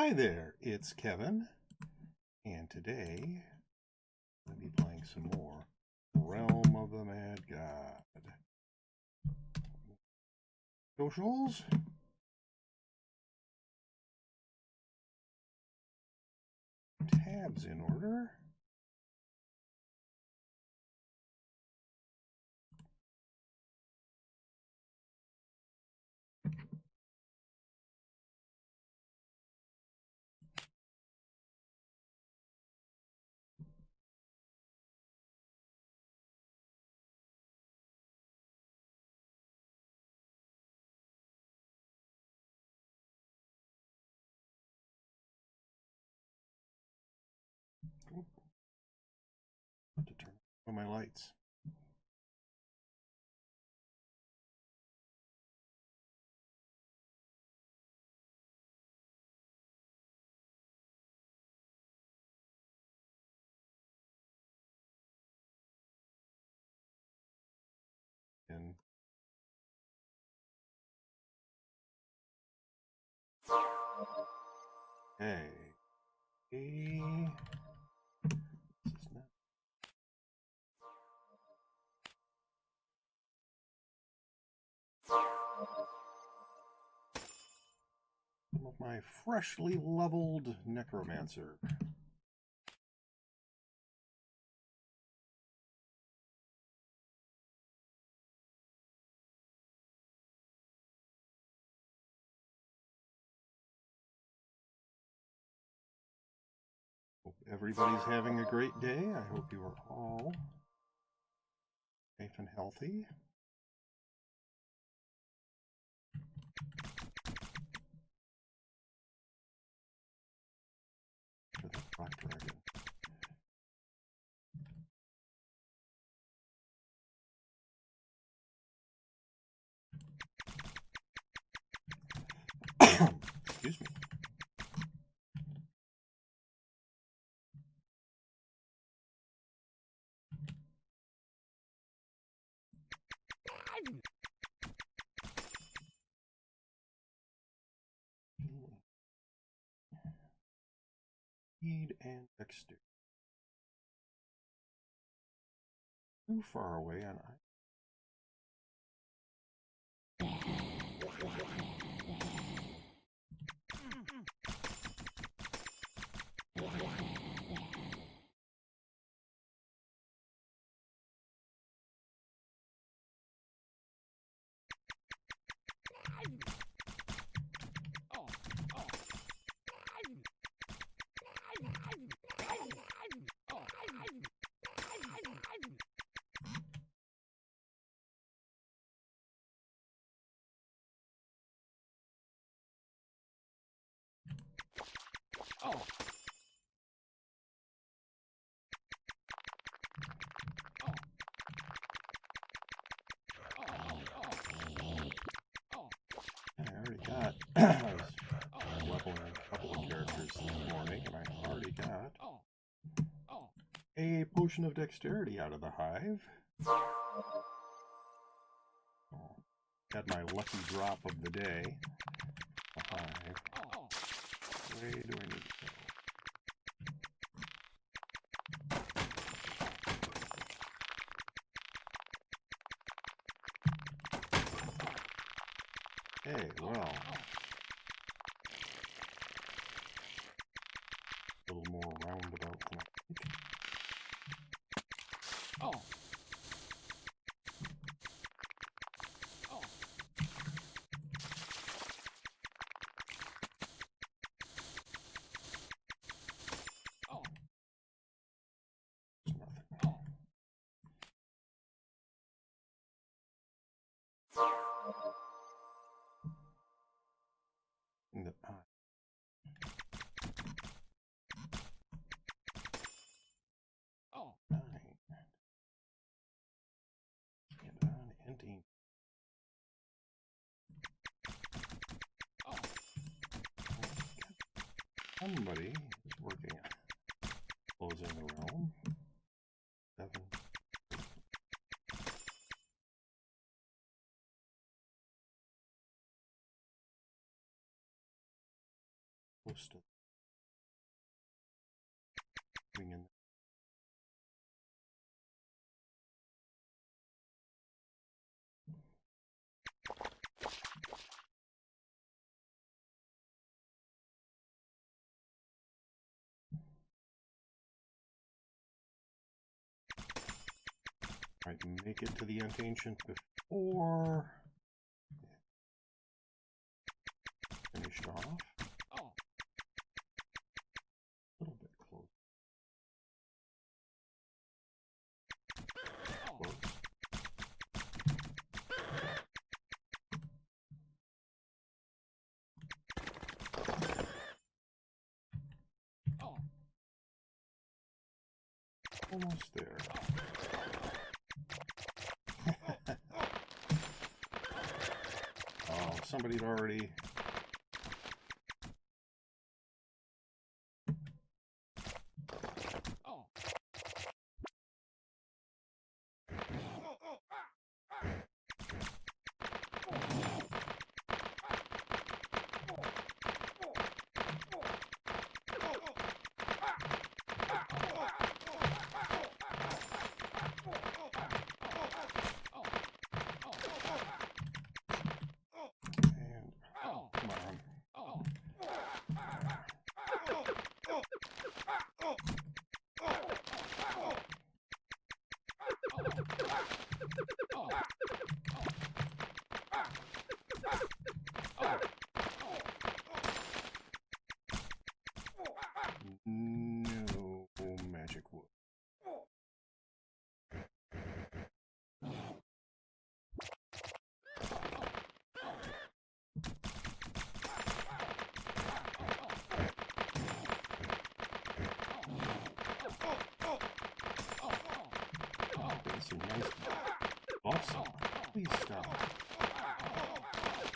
Hi there, it's Kevin, and today I'm going to be playing some more Realm of the Mad God. Socials. Tabs in order. To turn on my lights. And hey, this is not. Some of my freshly leveled Necromancer. Hope everybody's having a great day. I hope you are all safe and healthy. For the Black Dragon. Excuse me. Speed and dexterity. Too far away on I. I was leveling a couple of characters this morning, and I already got a potion of dexterity out of the hive. Had my lucky drop of the day. The hive. Where do I need to go? Hey, well. A little more roundabout than I think. In the eye. Somebody is working on closing the realm. 7. close to moving in. Try to make it to the Ent Ancient before finished off. A little bit close. Close. Almost there. Oh, somebody'd already. No magic wood. Some nice awesome. Please stop.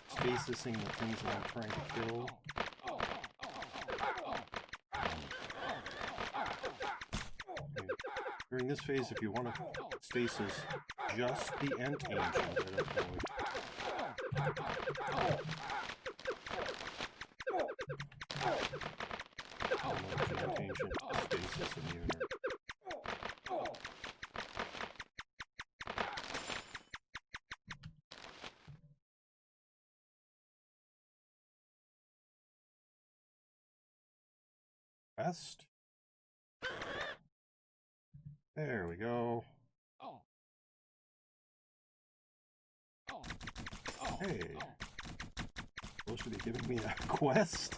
Spacing the things that I'm trying to kill. During this phase, if you want to stasis just the Ent Ancient, I don't know. The Ent Ancient stasis immune. Best. There we go. Hey. Supposed to be giving me a quest?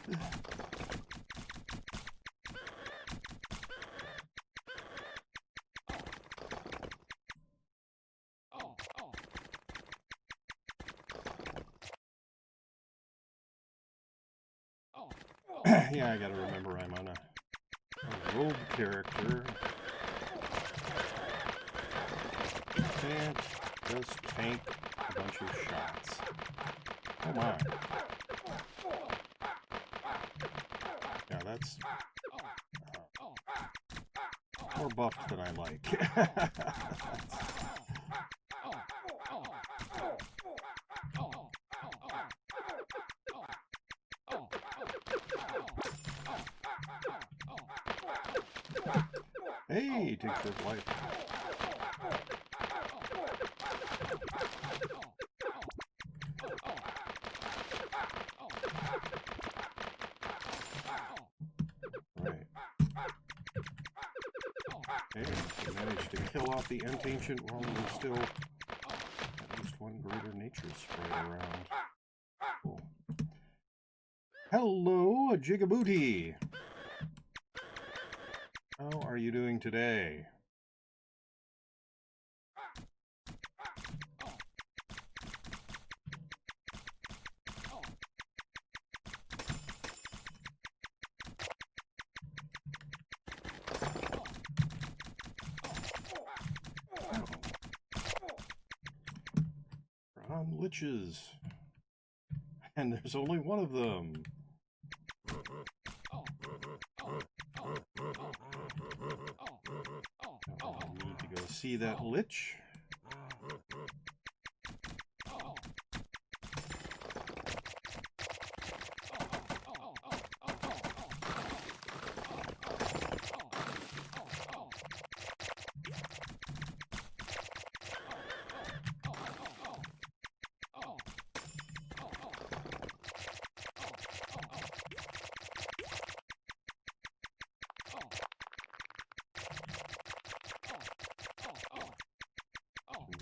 Yeah, I gotta remember I'm on a rogue character. Can't just tank a bunch of shots. Come on. Yeah, that's more buffed than I like. Hey, takes his life. Right. Hey, we managed to kill off the Ent Ancient while there's still at least one greater nature spray around. Cool. Hello, a Jigabooty! How are you doing today? We're on liches. And there's only one of them. See that lich?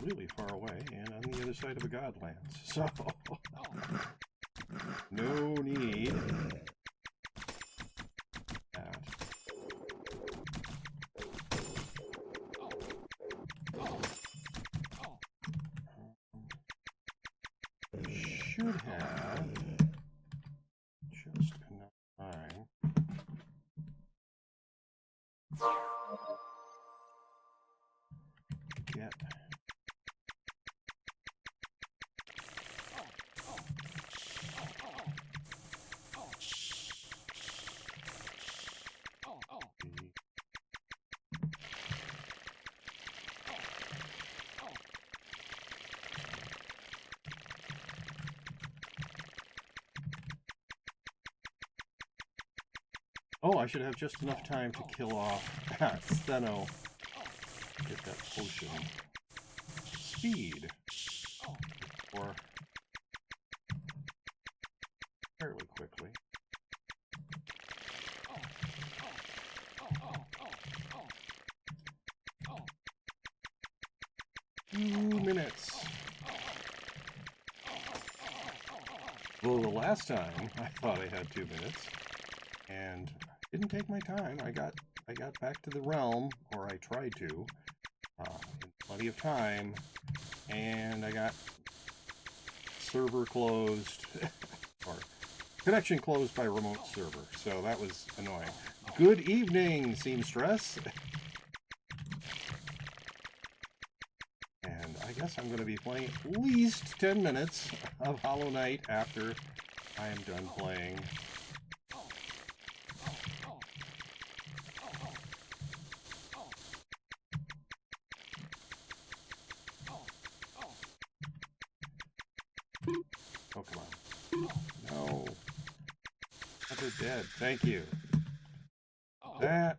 really far away and on the other side of a Godlands. So, no need. That. Should have just enough time. Get Oh, I should have just enough time to kill off Steno. Get that potion. Speed. Or fairly quickly. 2 minutes. Well, the last time I thought I had 2 minutes, and didn't take my time. I got back to the realm, or I tried to, in plenty of time, and I got server closed, or connection closed by remote server, so that was annoying. Good evening, Seamstress! And I guess I'm going to be playing at least 10 minutes of Hollow Knight after I am done playing. Oh, come on. No. They're dead. Thank you. That.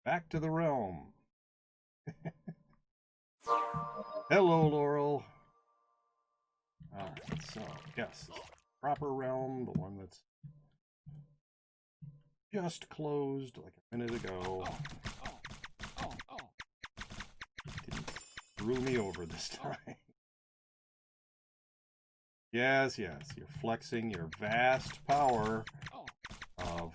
Back to the realm. Hello, Laurel. Alright, so, yes. Proper realm, the one that's just closed like a minute ago. Didn't screw me over this time. Yes, yes, you're flexing your vast power of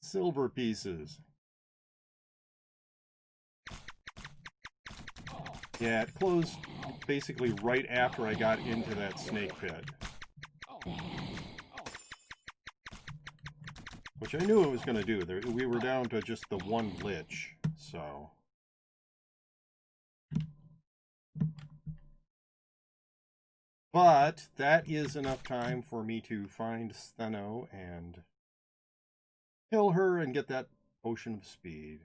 silver pieces. Yeah, it closed basically right after I got into that snake pit. Which I knew it was going to do. We were down to just the one lich, so... But that is enough time for me to find Steno and kill her and get that potion of speed.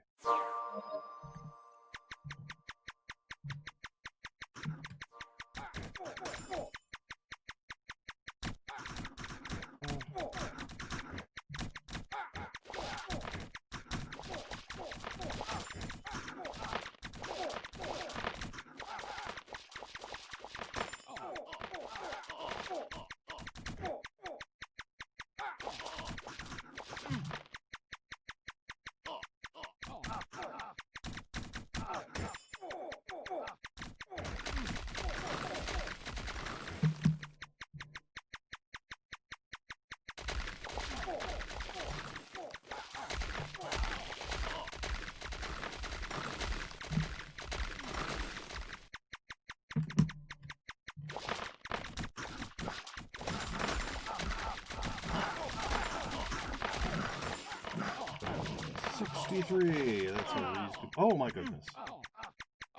That's a reasonable... Oh my goodness.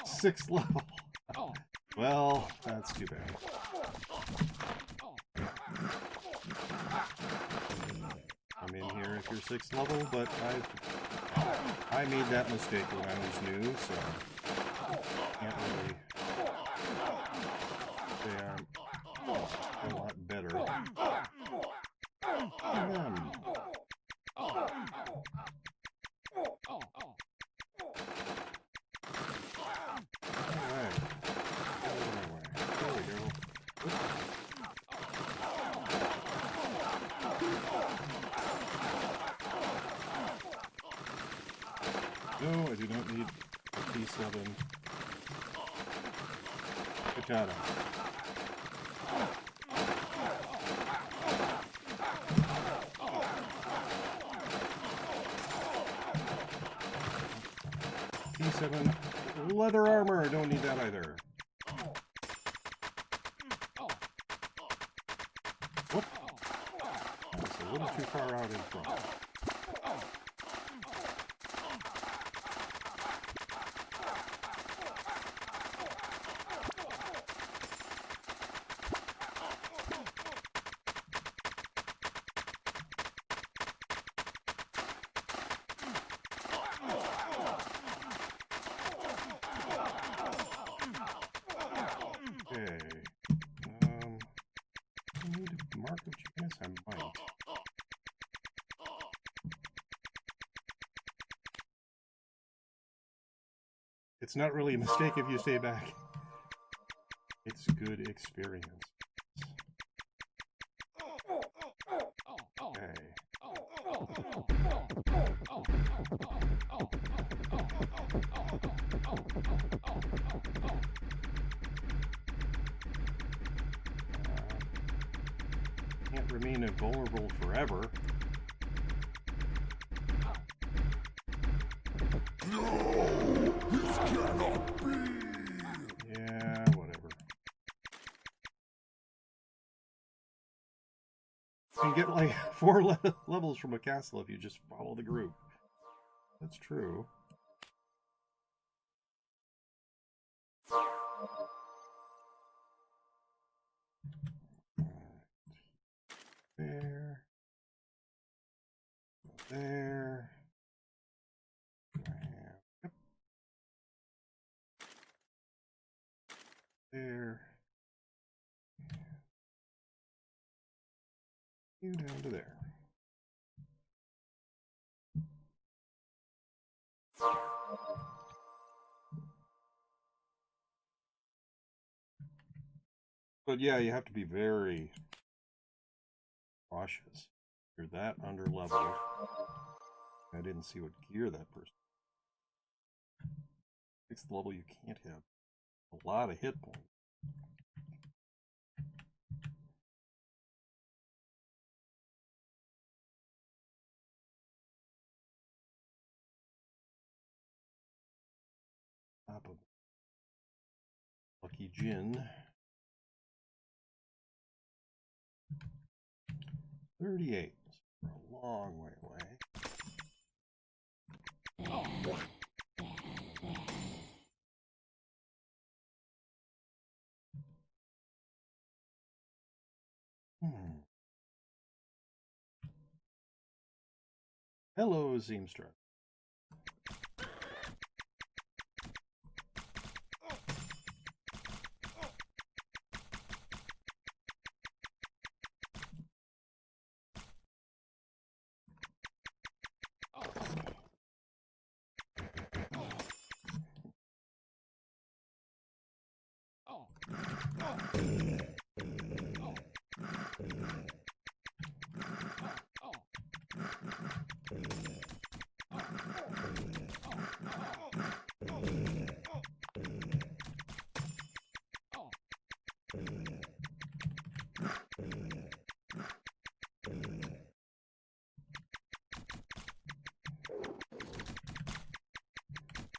6th level. Well, that's too bad. I'm in here if you're 6th level, but I made that mistake when I was new, so can't really say I'm a lot better. No, I do not need a T7. Potato. T7 leather armor. Don't need that either. Whoop. That's a little too far out in front. Okay. I need a mark of genius? I might. It's not really a mistake if you stay back. It's good experience. Okay. Can't remain invulnerable forever. No, this cannot be. Yeah, whatever. You get like 4 levels from a castle if you just follow the group. That's true. There. There. Yep. There. You down to there. But yeah, you have to be very cautious. You're that under leveled. I didn't see what gear that person. 6th level, you can't have a lot of hit points. Top of Lucky Gin. 38. We're a long way away. Hello, Zeemstra.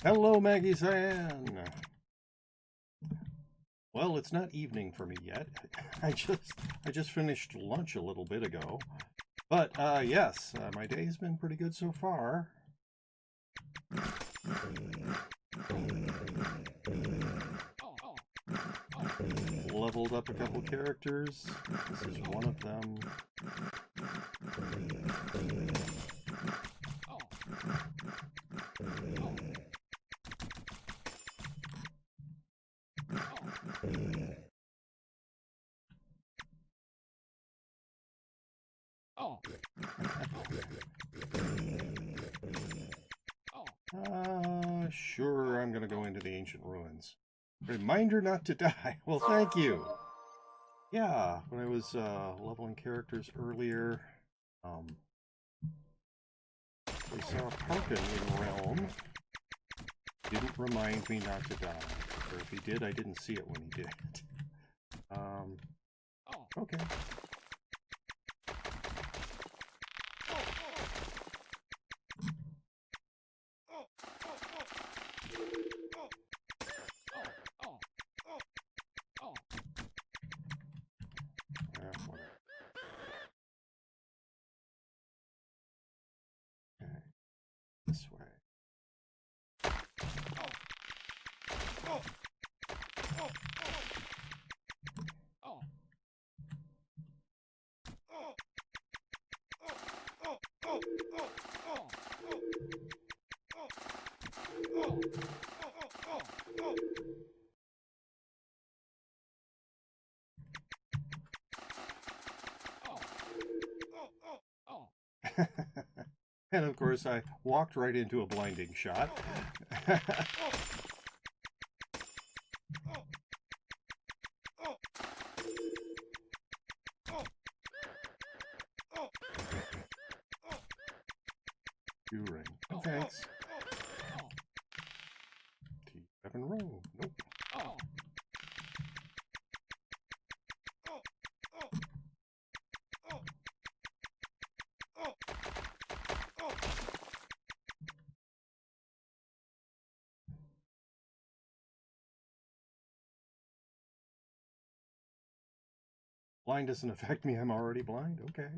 Hello, Maggie-san. Well, it's not evening for me yet. I just finished lunch a little bit ago. But yes, my day's been pretty good so far. Leveled up a couple characters. This is one of them. Sure, I'm gonna go into the ancient ruins. Reminder not to die. Well, thank you. Yeah, when I was leveling characters earlier, we saw Parkin in Realm. didn't remind me not to die. Or if he did, I didn't see it when he did. Okay. This way. And of course, I walked right into a blinding shot. You ring. Oh, thanks. T7 roll. Nope. Blind doesn't affect me. I'm already blind. Okay.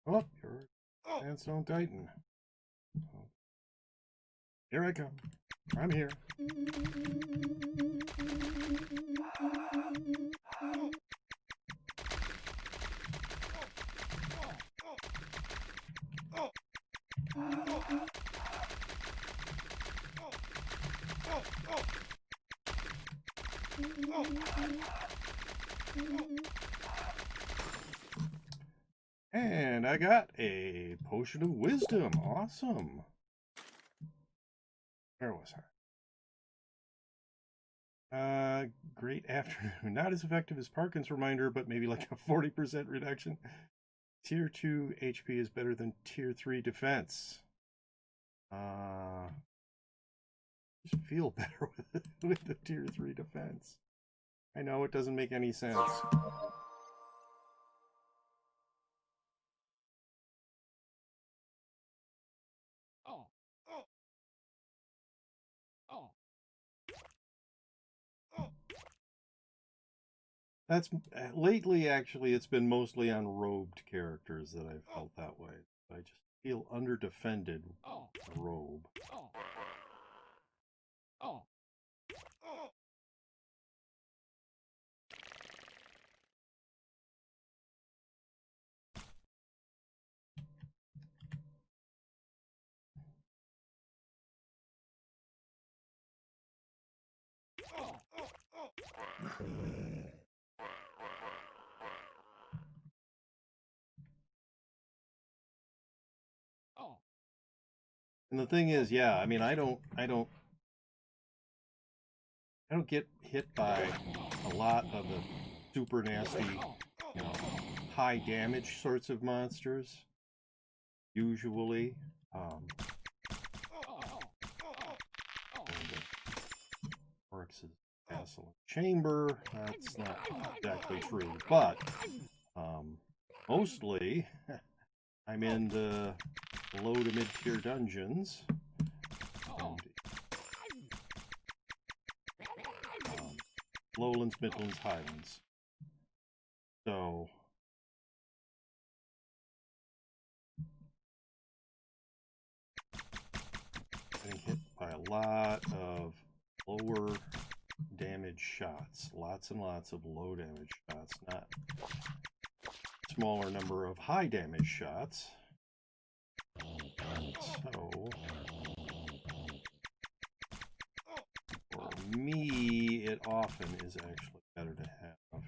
Well. Oh, you're Sandstone Titan. Here I come. I'm here. And I got a potion of wisdom. Awesome. Where was I? Great afternoon. Not as effective as Parkin's reminder, but maybe like a 40% reduction. Tier 2 HP is better than Tier 3 defense. Just feel better with the Tier 3 defense. I know it doesn't make any sense. That's lately, actually, it's been mostly on robed characters that I've felt that way. I just feel underdefended with a robe. And the thing is, yeah, I mean, I don't get hit by a lot of the super nasty, you know, high damage sorts of monsters. Usually, Oryx's Castle Chamber. That's not exactly true, but Mostly, I'm in the low to mid-tier dungeons. Lowlands, Midlands, Highlands. So getting hit by a lot of lower damage shots. Lots and lots of low damage shots, not smaller number of high damage shots. So for me, it often is actually better to have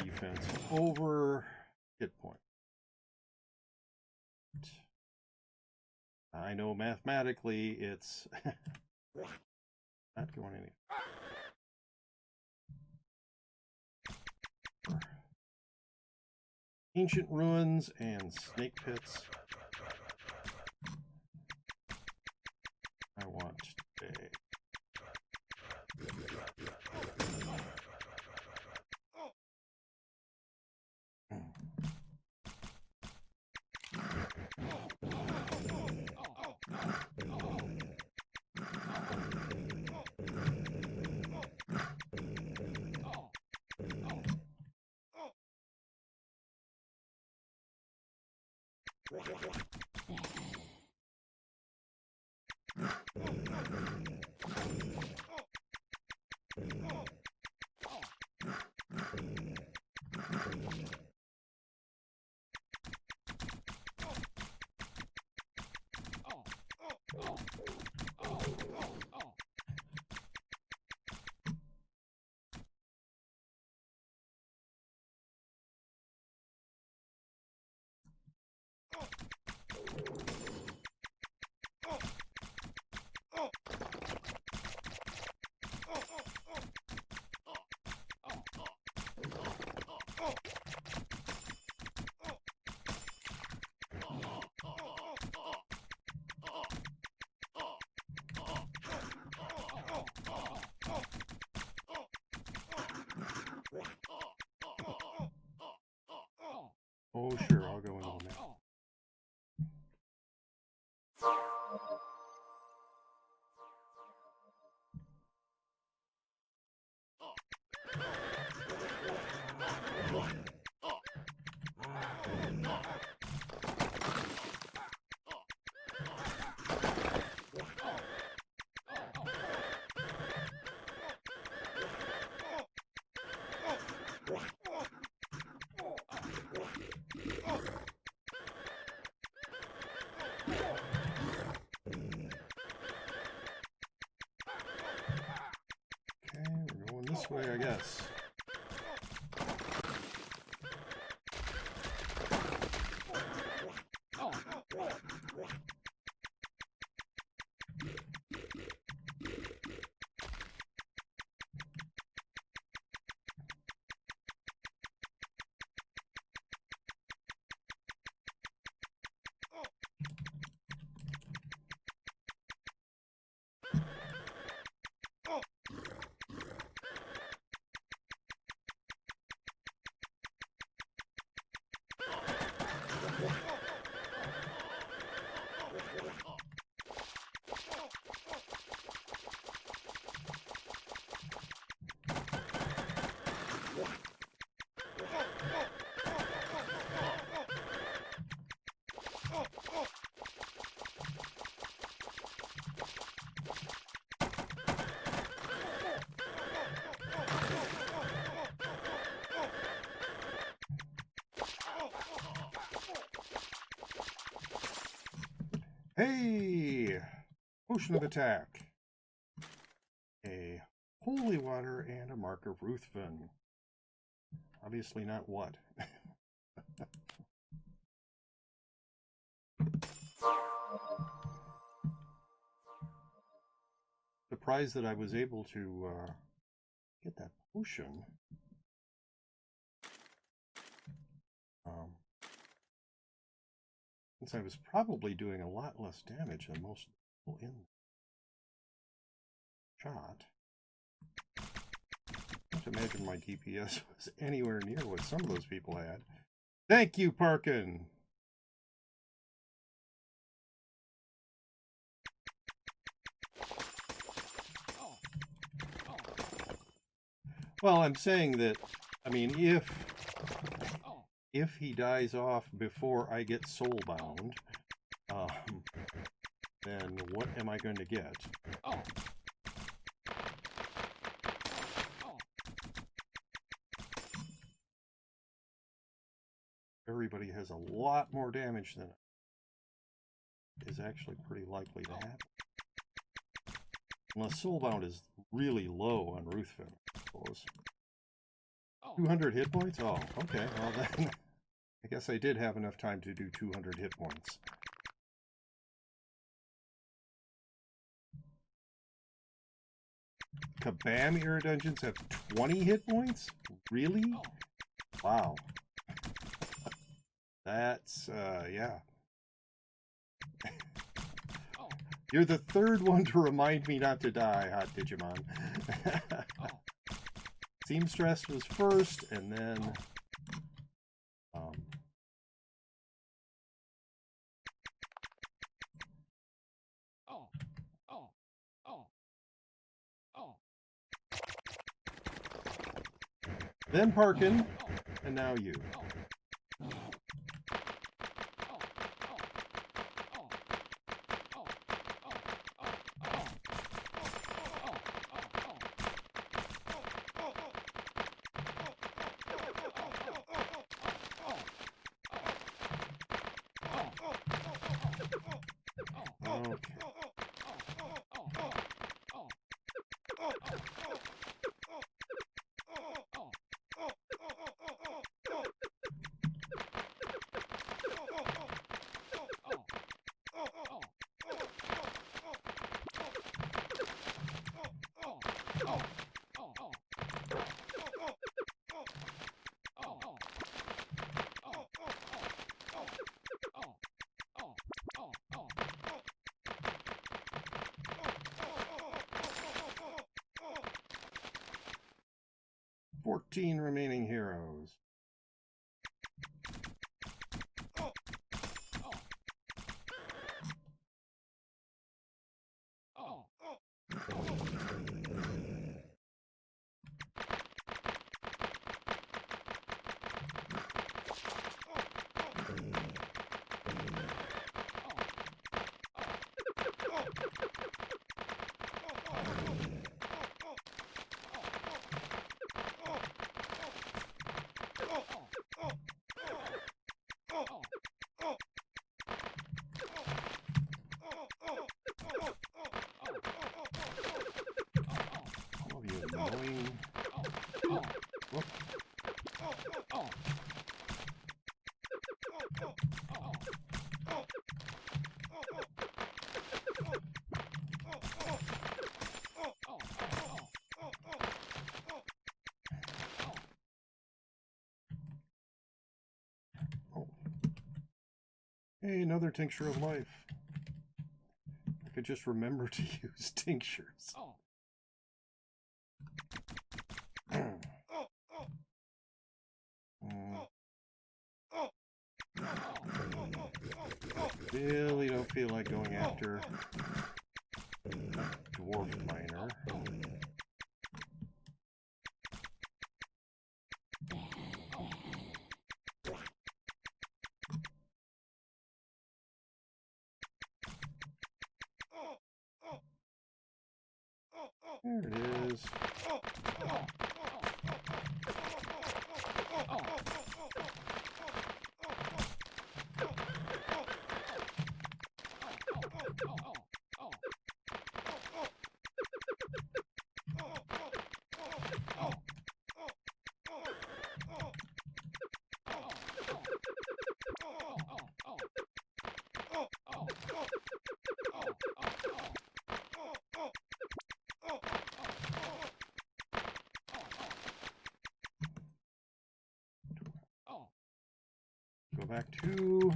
defense over hit point. I know mathematically it's not going anywhere. Ancient ruins and snake pits. I want today. Oh, sure, I'll go into the map. This way, I guess. Hey! Potion of attack. A holy water and a mark of Ruthven. Obviously not what. Surprised that I was able to get that potion. Since I was probably doing a lot less damage than most people in the shot. can't imagine my DPS was anywhere near what some of those people had. Thank you, Parkin! Well, I'm saying that, I mean, if he dies off before I get soulbound, then what am I going to get? Everybody has a lot more damage than is actually pretty likely to happen. Unless soulbound is really low on Ruthven, I suppose. 200 hit points? Oh, okay. Well then, I guess I did have enough time to do 200 hit points. Kabam era dungeons have 20 hit points? Really? Wow. That's, yeah. You're the third one to remind me not to die, Hot Digimon. Seamstress was first, and then... then Parkin, and now you. Remaining heroes. Hey, another tincture of life. I could just remember to use tinctures. Really don't feel like going after Dwarf Miner. There it is. Go back to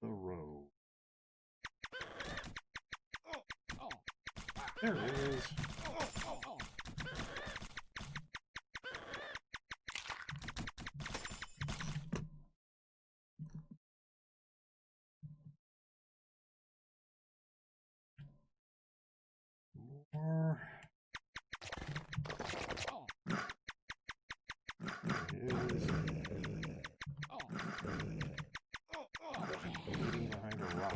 the road. There it is. Or it is hiding behind a rock.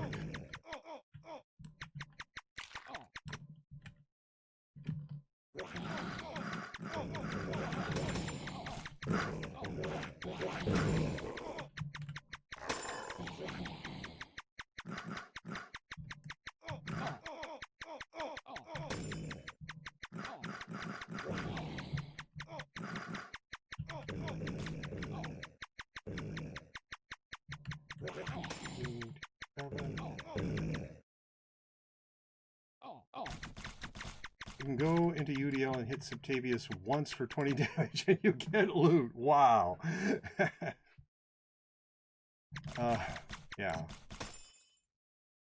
You can go into UDL and hit Septavius once for 20 damage and you get loot. Wow. Yeah.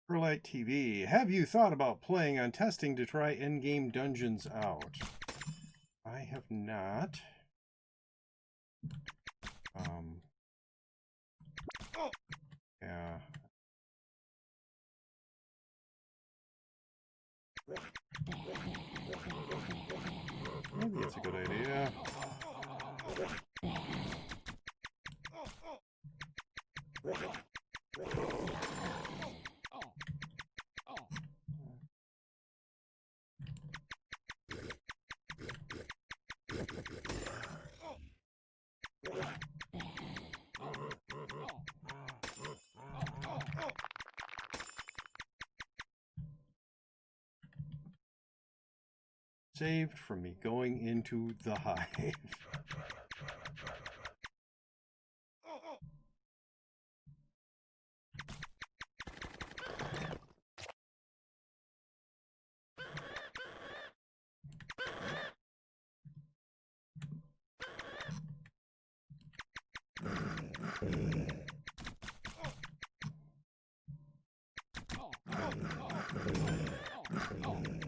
Perlite TV. Have you thought about playing on testing to try endgame dungeons out? I have not. Yeah. Maybe it's a good idea. Saved from me going into the hive.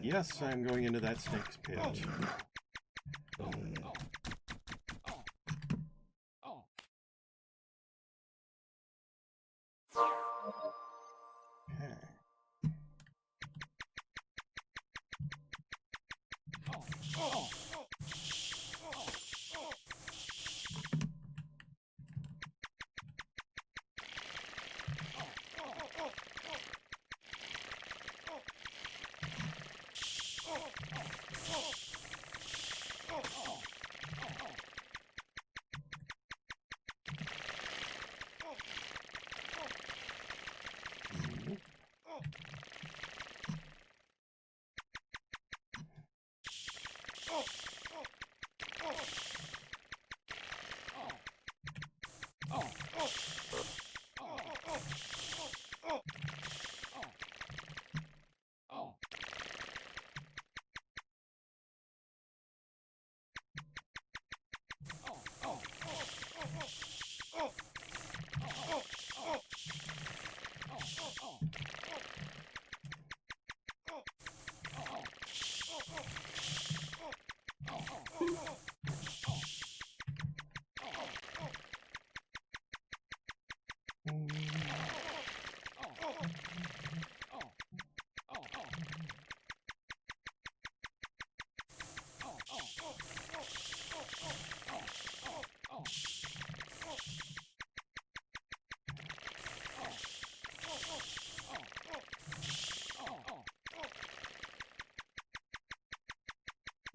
Yes, I'm going into that snake's pit. Okay.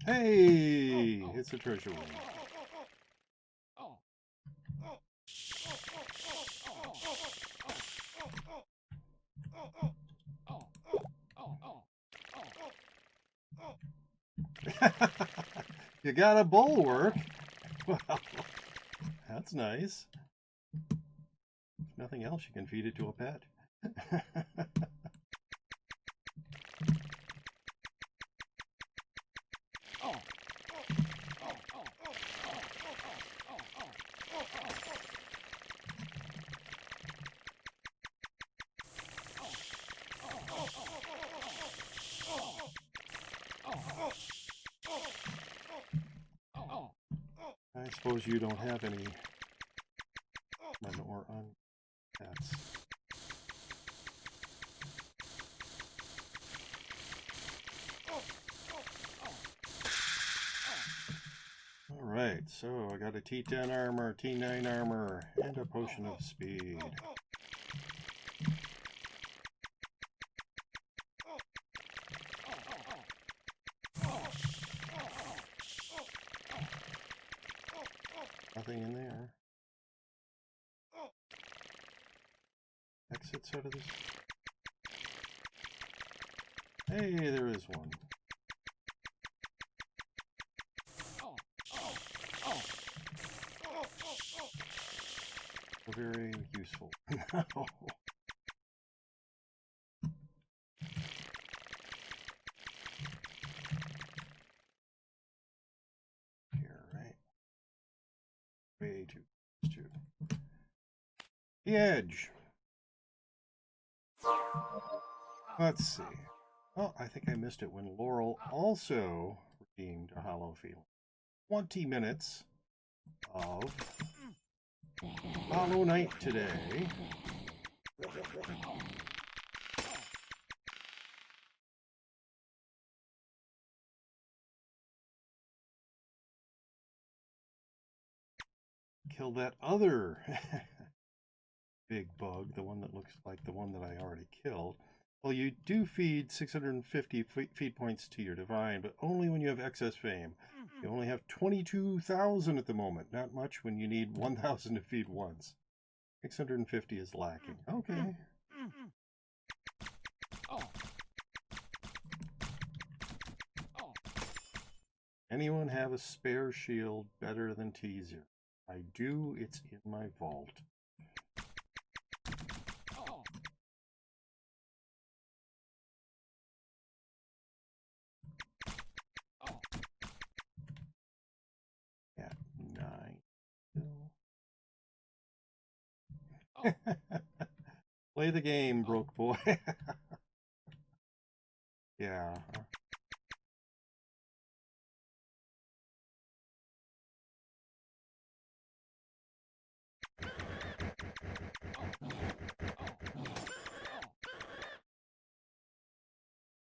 Hey, it's a treasure room. You got a bulwark? Well, that's nice. If nothing else, you can feed it to a pet. I suppose you don't have any manure on pets. Alright, so I got a T10 armor, T9 armor, and a potion of speed. Nothing in there. Exits out of this. Hey, there is one. Very useful. Here, right? Way too. The edge. Let's see. Oh, I think I missed it when Laurel also redeemed a hollow feeling. 20 minutes of Hollow Knight today. Kill that other big bug, the one that looks like the one that I already killed. Well, you do feed 650 feed points to your divine, but only when you have excess fame. You only have 22,000 at the moment. Not much when you need 1,000 to feed once. 650 is lacking. Okay. Anyone have a spare shield better than T0? I do. It's in my vault. Yeah, 9. Play the game, broke boy. Yeah.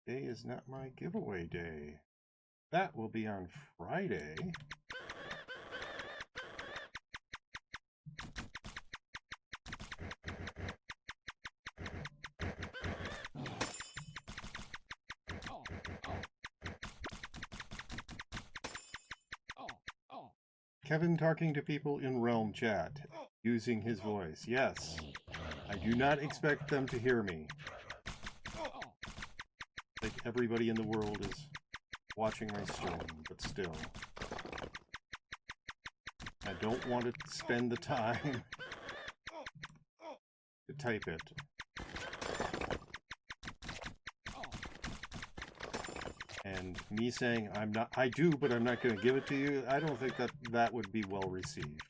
Today is not my giveaway day. That will be on Friday. Kevin talking to people in Realm chat, using his voice. Yes, I do not expect them to hear me. Like everybody in the world is watching my stream, but still. I don't want to spend the time to type it. And me saying I do, but I'm not going to give it to you, I don't think that would be well received.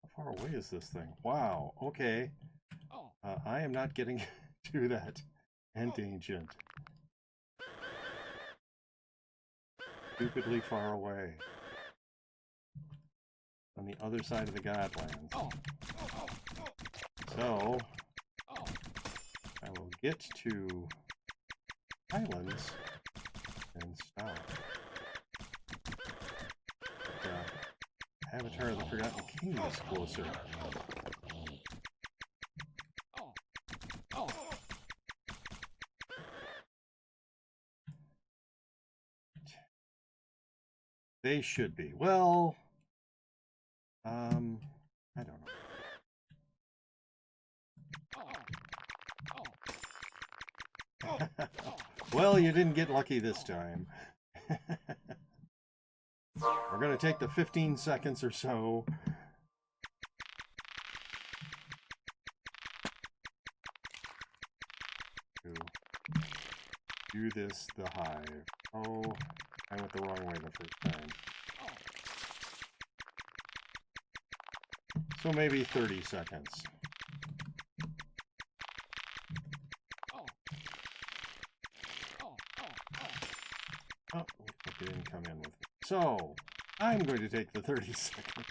How far away is this thing? Wow, okay. I am not getting to that Ent Ancient. Stupidly far away. On the other side of the Godlands. So, I will get to Islands and stop. Avatar of the Forgotten King is closer. They should be. Well, I don't know. Well, you didn't get lucky this time. We're going to take the 15 seconds or so. To do this the hive. Oh, I went the wrong way the first time. So maybe 30 seconds. So, I'm going to take the 30 second.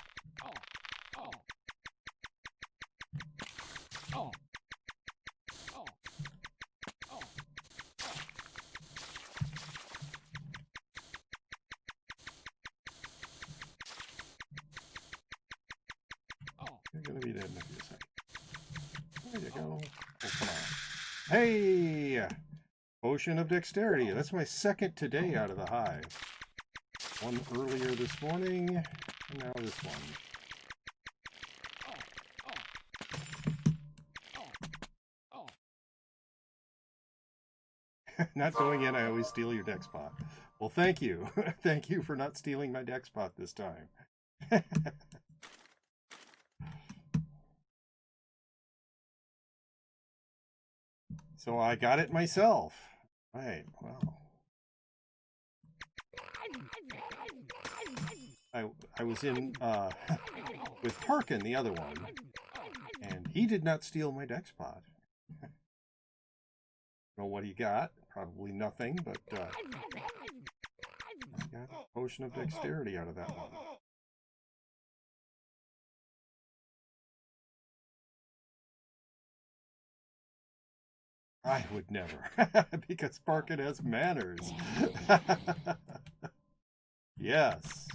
You're going to be dead in a few seconds. There you go. Oh, come on. Hey! Potion of Dexterity. That's my second today out of the hive. One earlier this morning, and now this one. Not going in, I always steal your dex pot. Well, thank you. Thank you for not stealing my dex pot this time. So I got it myself. Right, well. I was in with Parkin, the other one, and he did not steal my dex pot. Know what he got? Probably nothing, but I got a Potion of Dexterity out of that one. I would never, because Parkin has manners. Yes.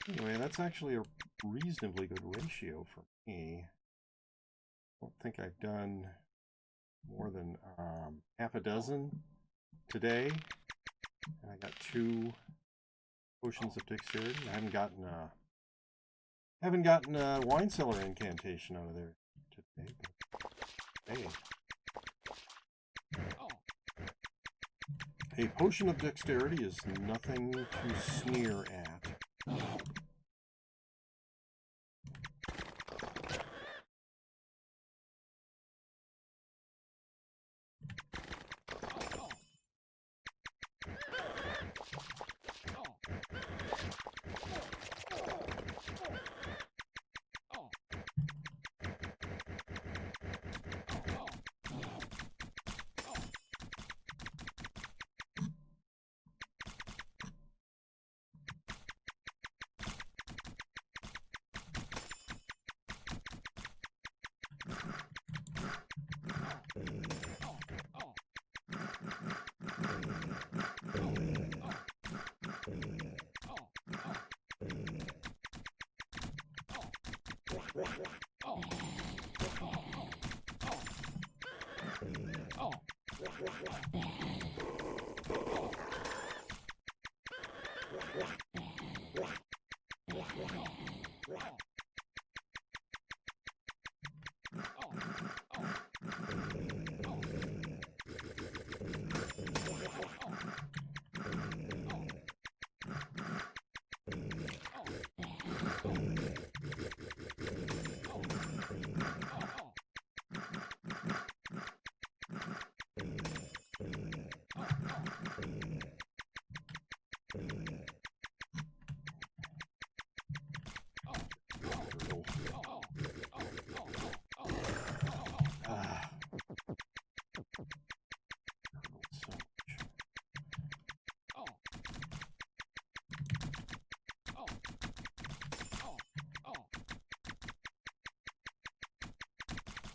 Anyway, that's actually a reasonably good ratio for me. I don't think I've done more than half a dozen today. And I got 2 Potions of Dexterity. I haven't gotten a Wine Cellar incantation out of there today. But hey. A Potion of Dexterity is nothing to sneer at.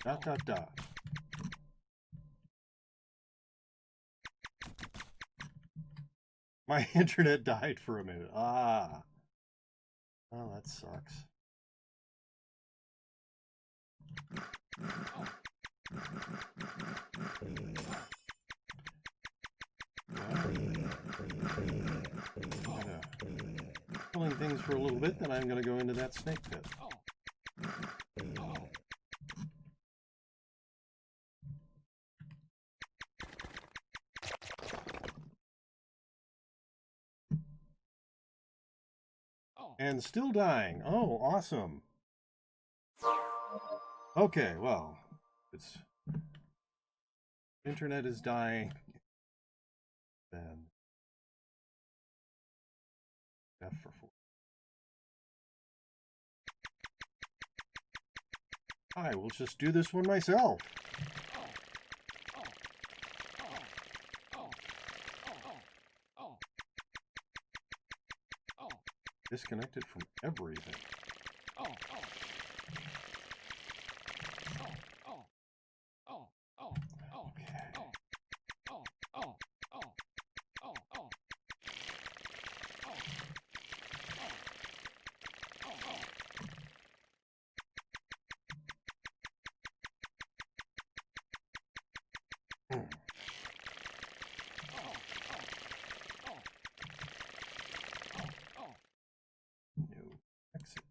Dot, dot, dot. My internet died for a minute. Ah. Oh, that sucks. Pulling things for a little bit, then I'm going to go into that snake pit. And still dying. Oh, awesome. Okay, well, it's Internet is dying. Then F for 4. I will just do this one myself. Disconnected from everything. No exit.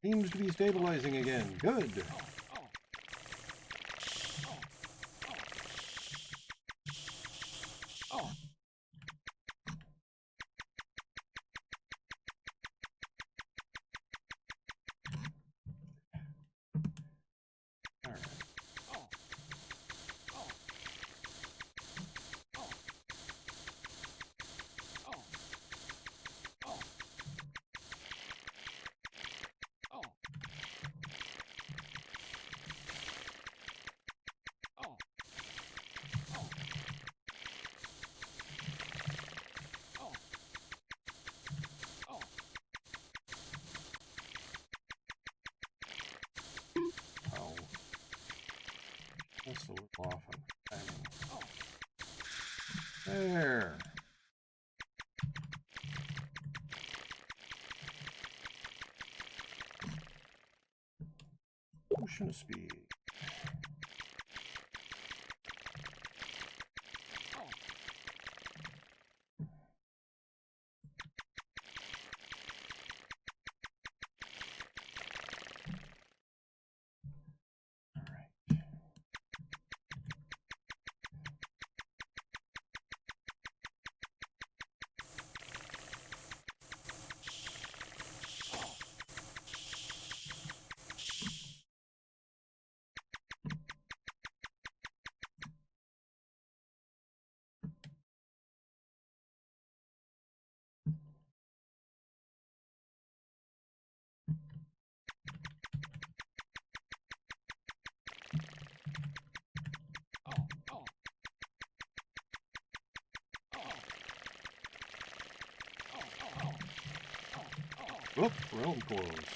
Seems to be stabilizing again. Good. That's a little off on timing. There. Potion of speed. Oop, realm closed.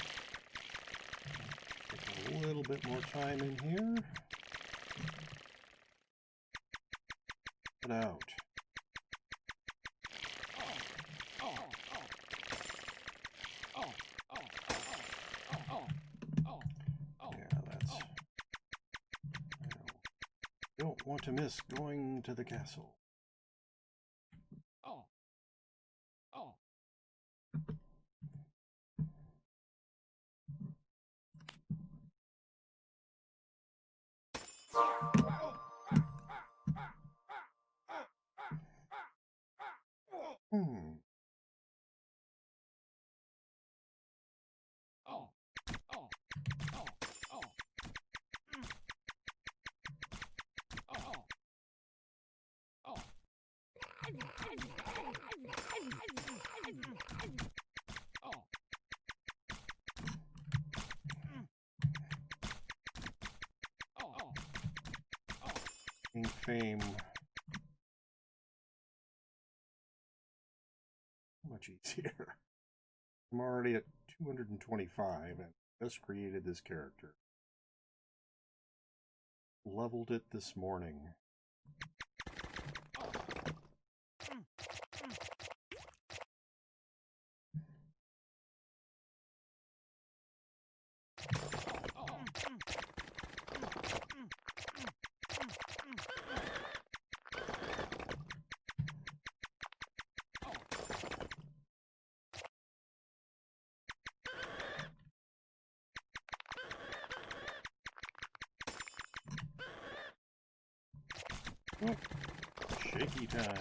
Take a little bit more time in here. Get out. Yeah, that's... I don't want to miss going to the castle. Fame. Much easier. I'm already at 225 and just created this character. Leveled it this morning. Oh, shaky time.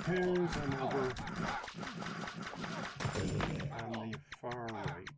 Here's another on the far right.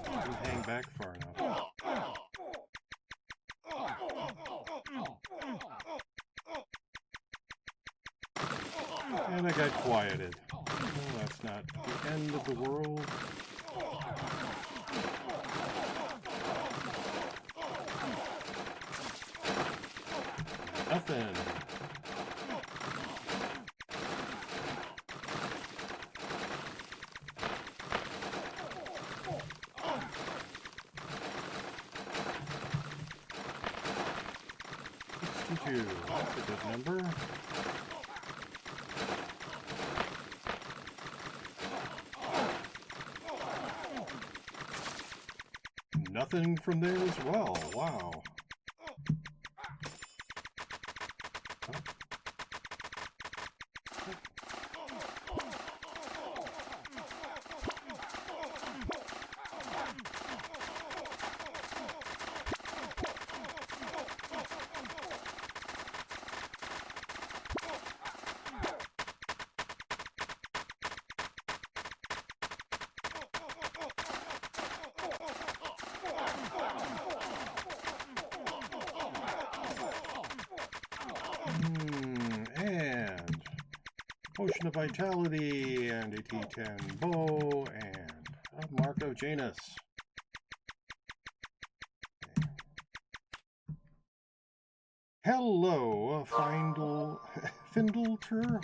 Didn't hang back far enough. And I got quieted. Oh, that's not the end of the world. Nothing. That's a good number. Nothing from there as well. Wow. And Potion of Vitality, and a T10 bow, and a Mark of Janus. Okay. Hello, Findleter.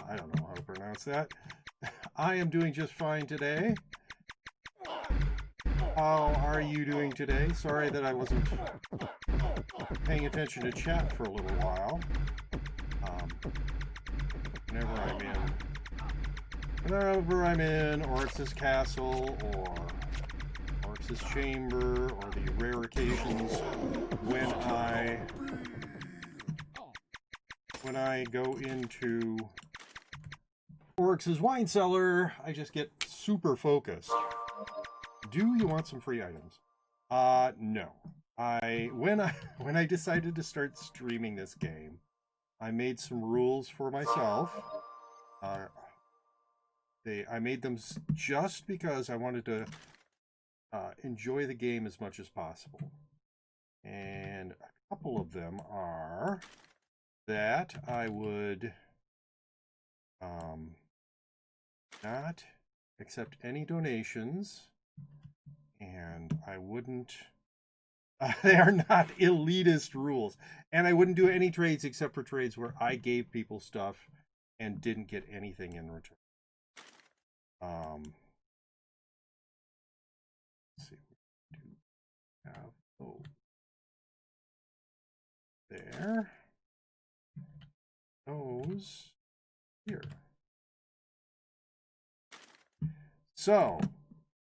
I don't know how to pronounce that. I am doing just fine today. How are you doing today? Sorry that I wasn't paying attention to chat for a little while. Whenever I'm in Oryx's Castle or Oryx's Chamber, or the rare occasions when I go into Oryx's wine cellar, I just get super focused. Do you want some free items? No. When I decided to start streaming this game, I made some rules for myself. I made them just because I wanted to enjoy the game as much as possible. And a couple of them are that I would not accept any donations, and I wouldn't... they are not elitist rules. And I wouldn't do any trades except for trades where I gave people stuff and didn't get anything in return. Let's see, we do have those there. Those here. So,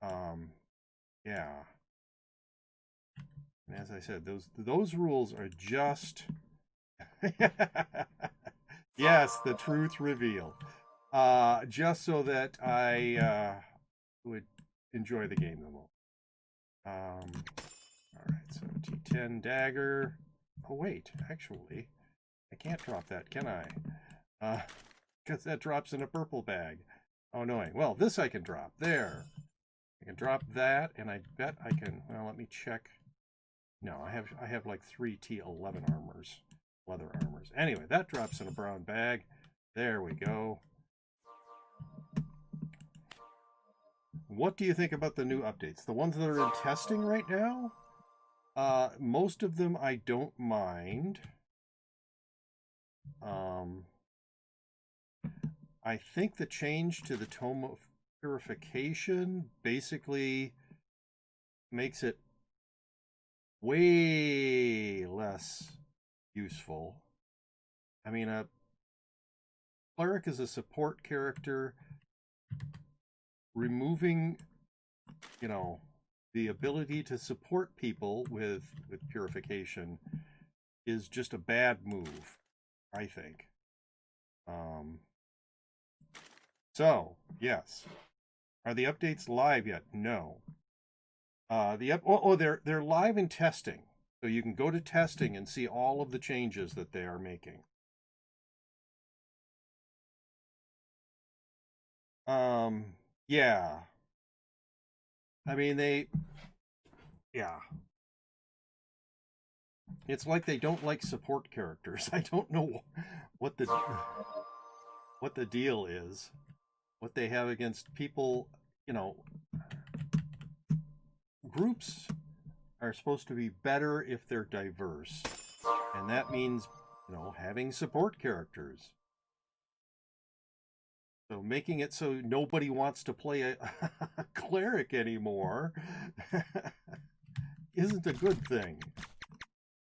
yeah. And as I said, those rules are just yes, the truth revealed. Just so that I would enjoy the game the most. All right, so T10 dagger. Oh wait, actually, I can't drop that, can I? Because that drops in a purple bag. Oh, annoying. Well, this I can drop. There. I can drop that, and I bet I can. Well, let me check. No, I have like 3 T11 armors, leather armors. Anyway, that drops in a brown bag. There we go. What do you think about the new updates? The ones that are in testing right now? Most of them I don't mind. I think the change to the Tome of Purification basically makes it way less useful. I mean, a cleric is a support character. Removing, you know, the ability to support people with purification is just a bad move, I think. So, yes. Are the updates live yet? No. They're live in testing. So you can go to testing and see all of the changes that they are making. Yeah. I mean, yeah. It's like they don't like support characters. I don't know what the deal is. What they have against people, you know, groups are supposed to be better if they're diverse. And that means, you know, having support characters. So making it so nobody wants to play a cleric anymore isn't a good thing.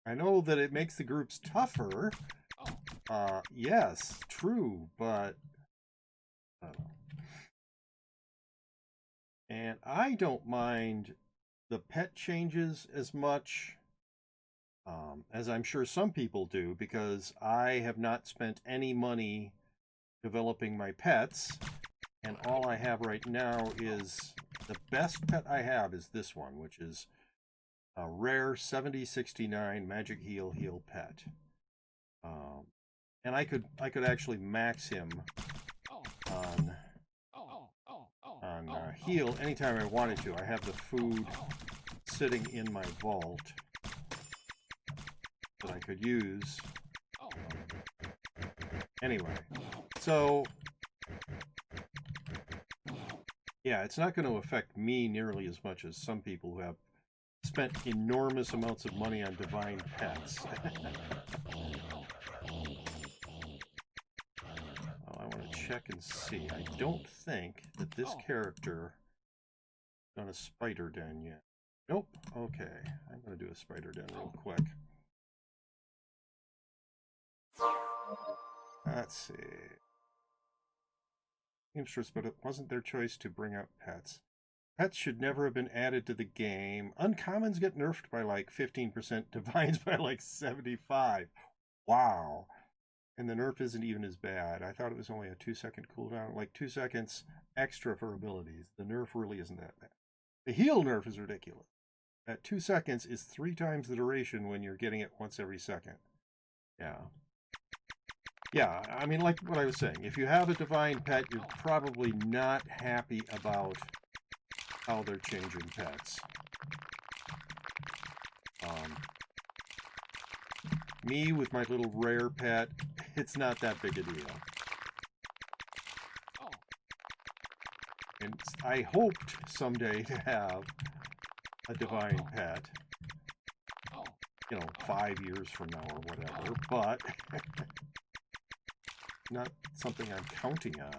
I know that it makes the groups tougher. Yes, true, but I don't know. And I don't mind the pet changes as much as I'm sure some people do, because I have not spent any money developing my pets, and all I have right now is the best pet I have is this one, which is a rare 7069 magic heal pet. And I could actually max him on heal anytime I wanted to. I have the food sitting in my vault that I could use. Anyway, so yeah, it's not going to affect me nearly as much as some people who have spent enormous amounts of money on divine pets. Well, I want to check and see. I don't think that this character is on a spider den yet. Nope. Okay, I'm going to do a spider den real quick. Let's see. Seamstress, but it wasn't their choice to bring out pets. Pets should never have been added to the game. Uncommons get nerfed by like 15%, divines by like 75%. Wow. And the nerf isn't even as bad. I thought it was only a 2-second cooldown, like 2 seconds extra for abilities. The nerf really isn't that bad. The heal nerf is ridiculous. At 2 seconds is 3 times the duration when you're getting it once every second. Yeah. Yeah, I mean, like what I was saying, if you have a divine pet, you're probably not happy about how they're changing pets. Me, with my little rare pet, it's not that big a deal. And I hoped someday to have a divine pet, you know, 5 years from now or whatever, but not something I'm counting on.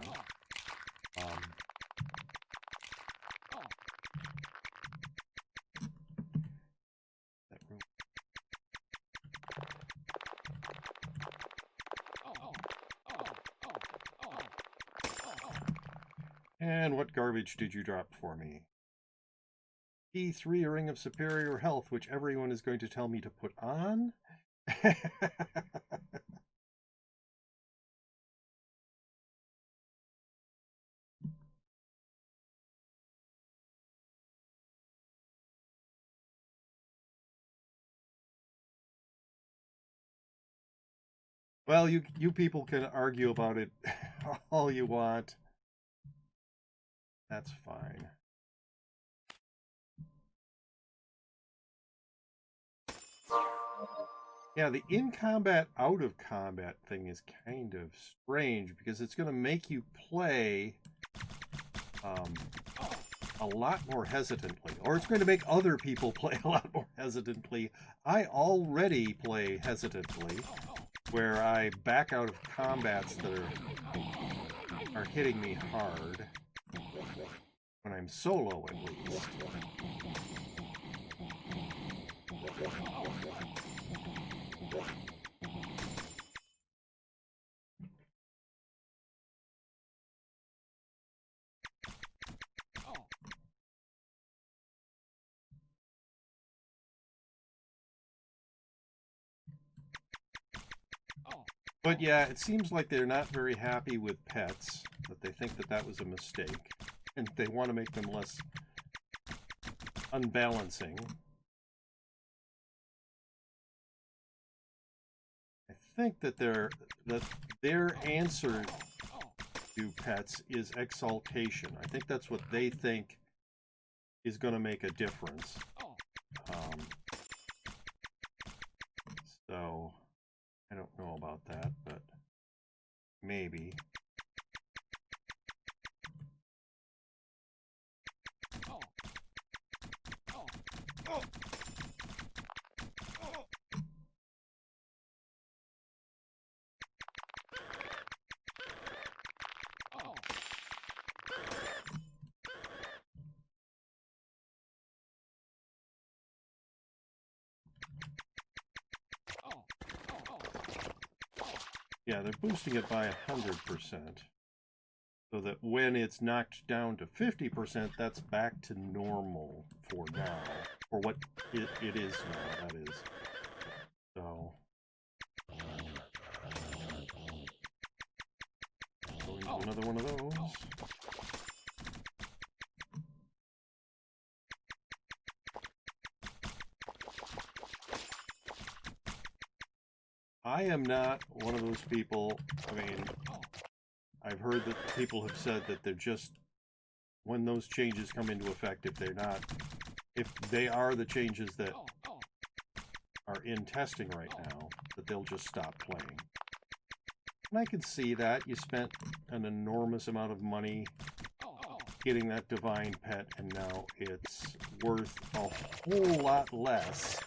And what garbage did you drop for me? P3, a ring of superior health, which everyone is going to tell me to put on? Well, you people can argue about it all you want. That's fine. Yeah, the in-combat, out-of-combat thing is kind of strange because it's going to make you play a lot more hesitantly, or it's going to make other people play a lot more hesitantly. I already play hesitantly, where I back out of combats that are hitting me hard, when I'm solo at least. But yeah, it seems like they're not very happy with pets, that they think that that was a mistake, and they want to make them less unbalancing. I think that their answer to pets is exaltation. I think that's what they think is going to make a difference. So I don't know about that, but maybe. Yeah, they're boosting it by 100%, so that when it's knocked down to 50%, that's back to normal for now, for what it is now, that is. So, going to another one of those. I am not one of those people. I mean, I've heard that people have said that they're just, when those changes come into effect, if they are the changes that are in testing right now, that they'll just stop playing. And I can see that. You spent an enormous amount of money getting that divine pet, and now it's worth a whole lot less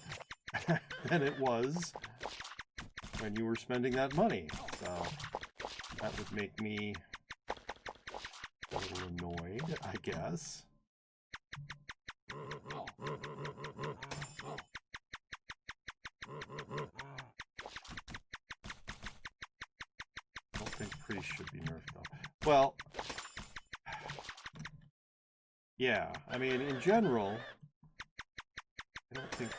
than it was when you were spending that money. So that would make me a little annoyed, I guess. I don't think priest should be nerfed though. Well, yeah, I mean, in general, I don't think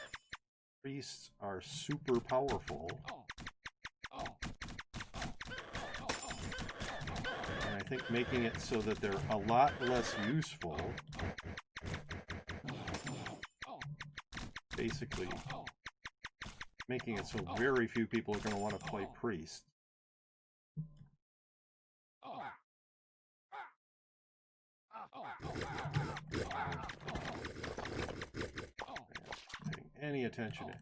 priests are super powerful. And I think making it so that they're a lot less useful, basically making it so very few people are going to want to play priest. Paying any attention to it.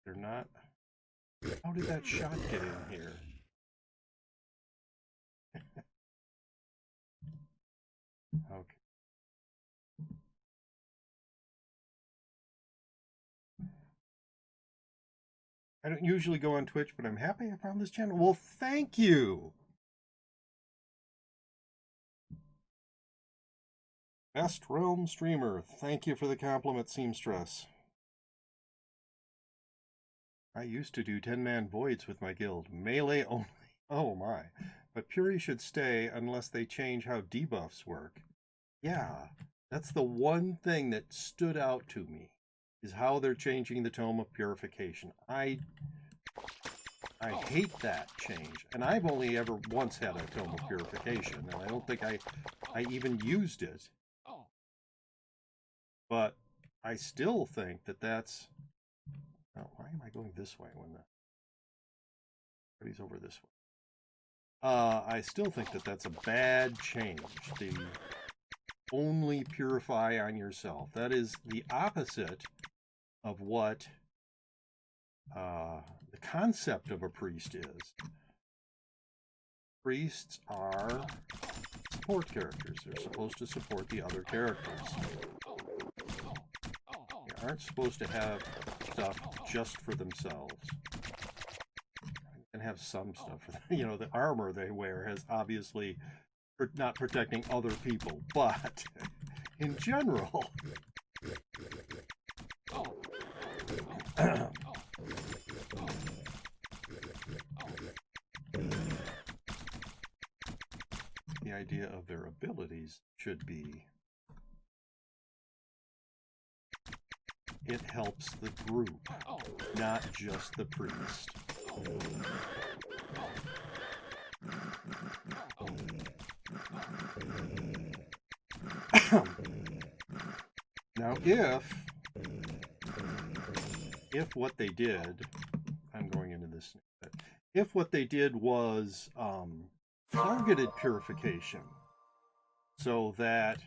They're not. How did that shot get in here? I don't usually go on Twitch, but I'm happy I found this channel. Well, thank you. Best Realm Streamer. Thank you for the compliment, Seamstress. I used to do 10-man voids with my guild. Melee only. Oh my. But Puri should stay unless they change how debuffs work. Yeah, that's the one thing that stood out to me, is how they're changing the Tome of Purification. I hate that change. And I've only ever once had a Tome of Purification, and I don't think I even used it. But I still think that that's... Oh, why am I going this way when everybody's over this way? I still think that that's a bad change. The only purify on yourself. That is the opposite of what the concept of a priest is. Priests are support characters. They're supposed to support the other characters. They aren't supposed to have stuff just for themselves. And have some stuff for them. You know, the armor they wear has obviously not protecting other people, but in general, the idea of their abilities should be, it helps the group, not just the priest. Now, if what they did, I'm going into this, if what they did was targeted purification, so that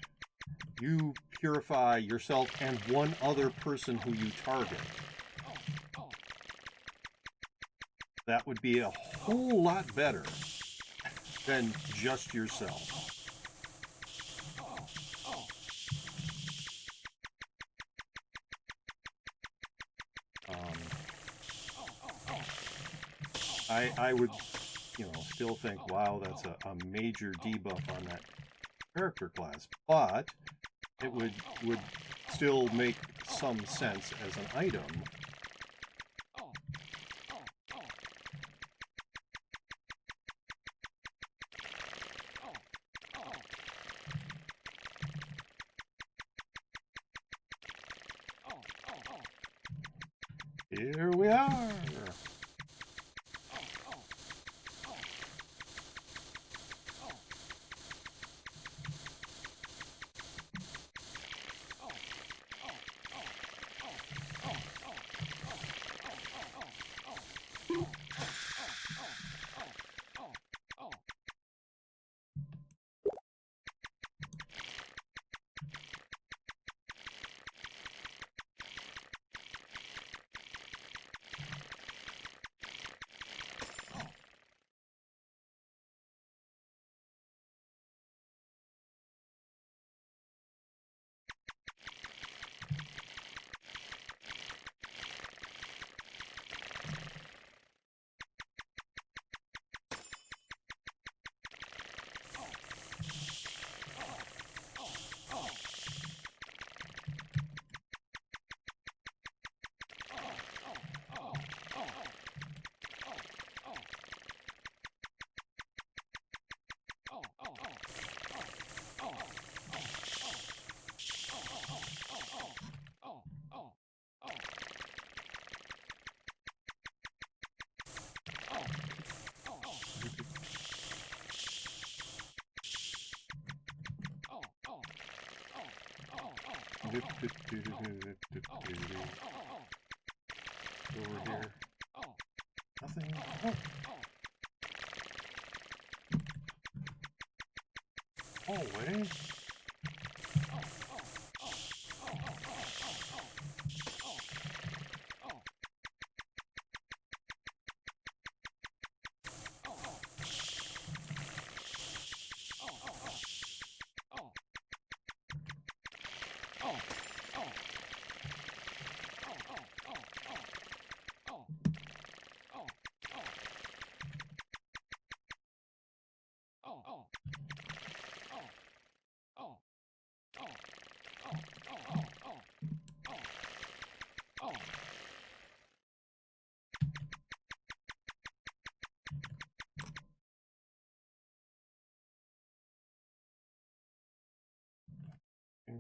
you purify yourself and one other person who you target, that would be a whole lot better than just yourself. I would, you know, still think, wow, that's a major debuff on that character class, but it would still make some sense as an item. Here we are. Over here. Nothing. Oh. Hallway.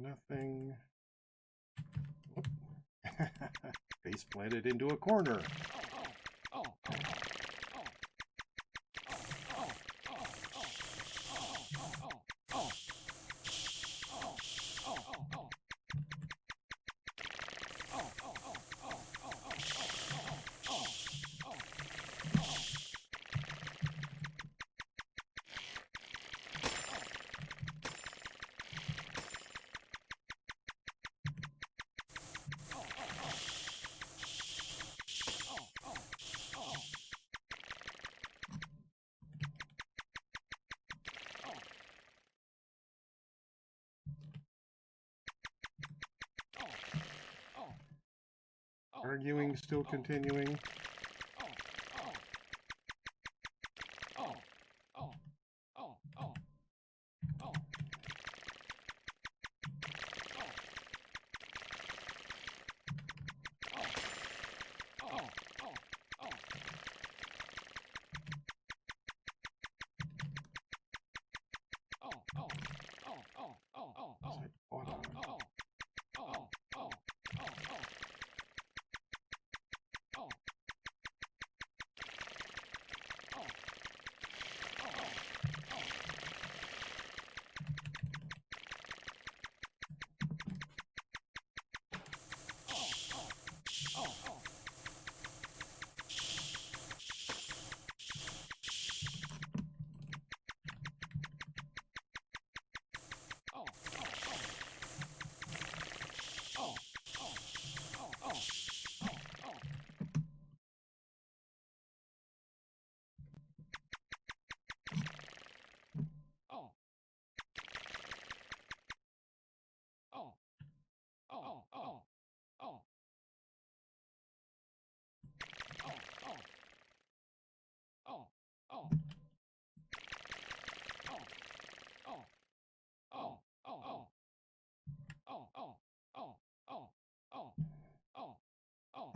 Nothing. Whoop. Face planted into a corner. Arguing, still continuing.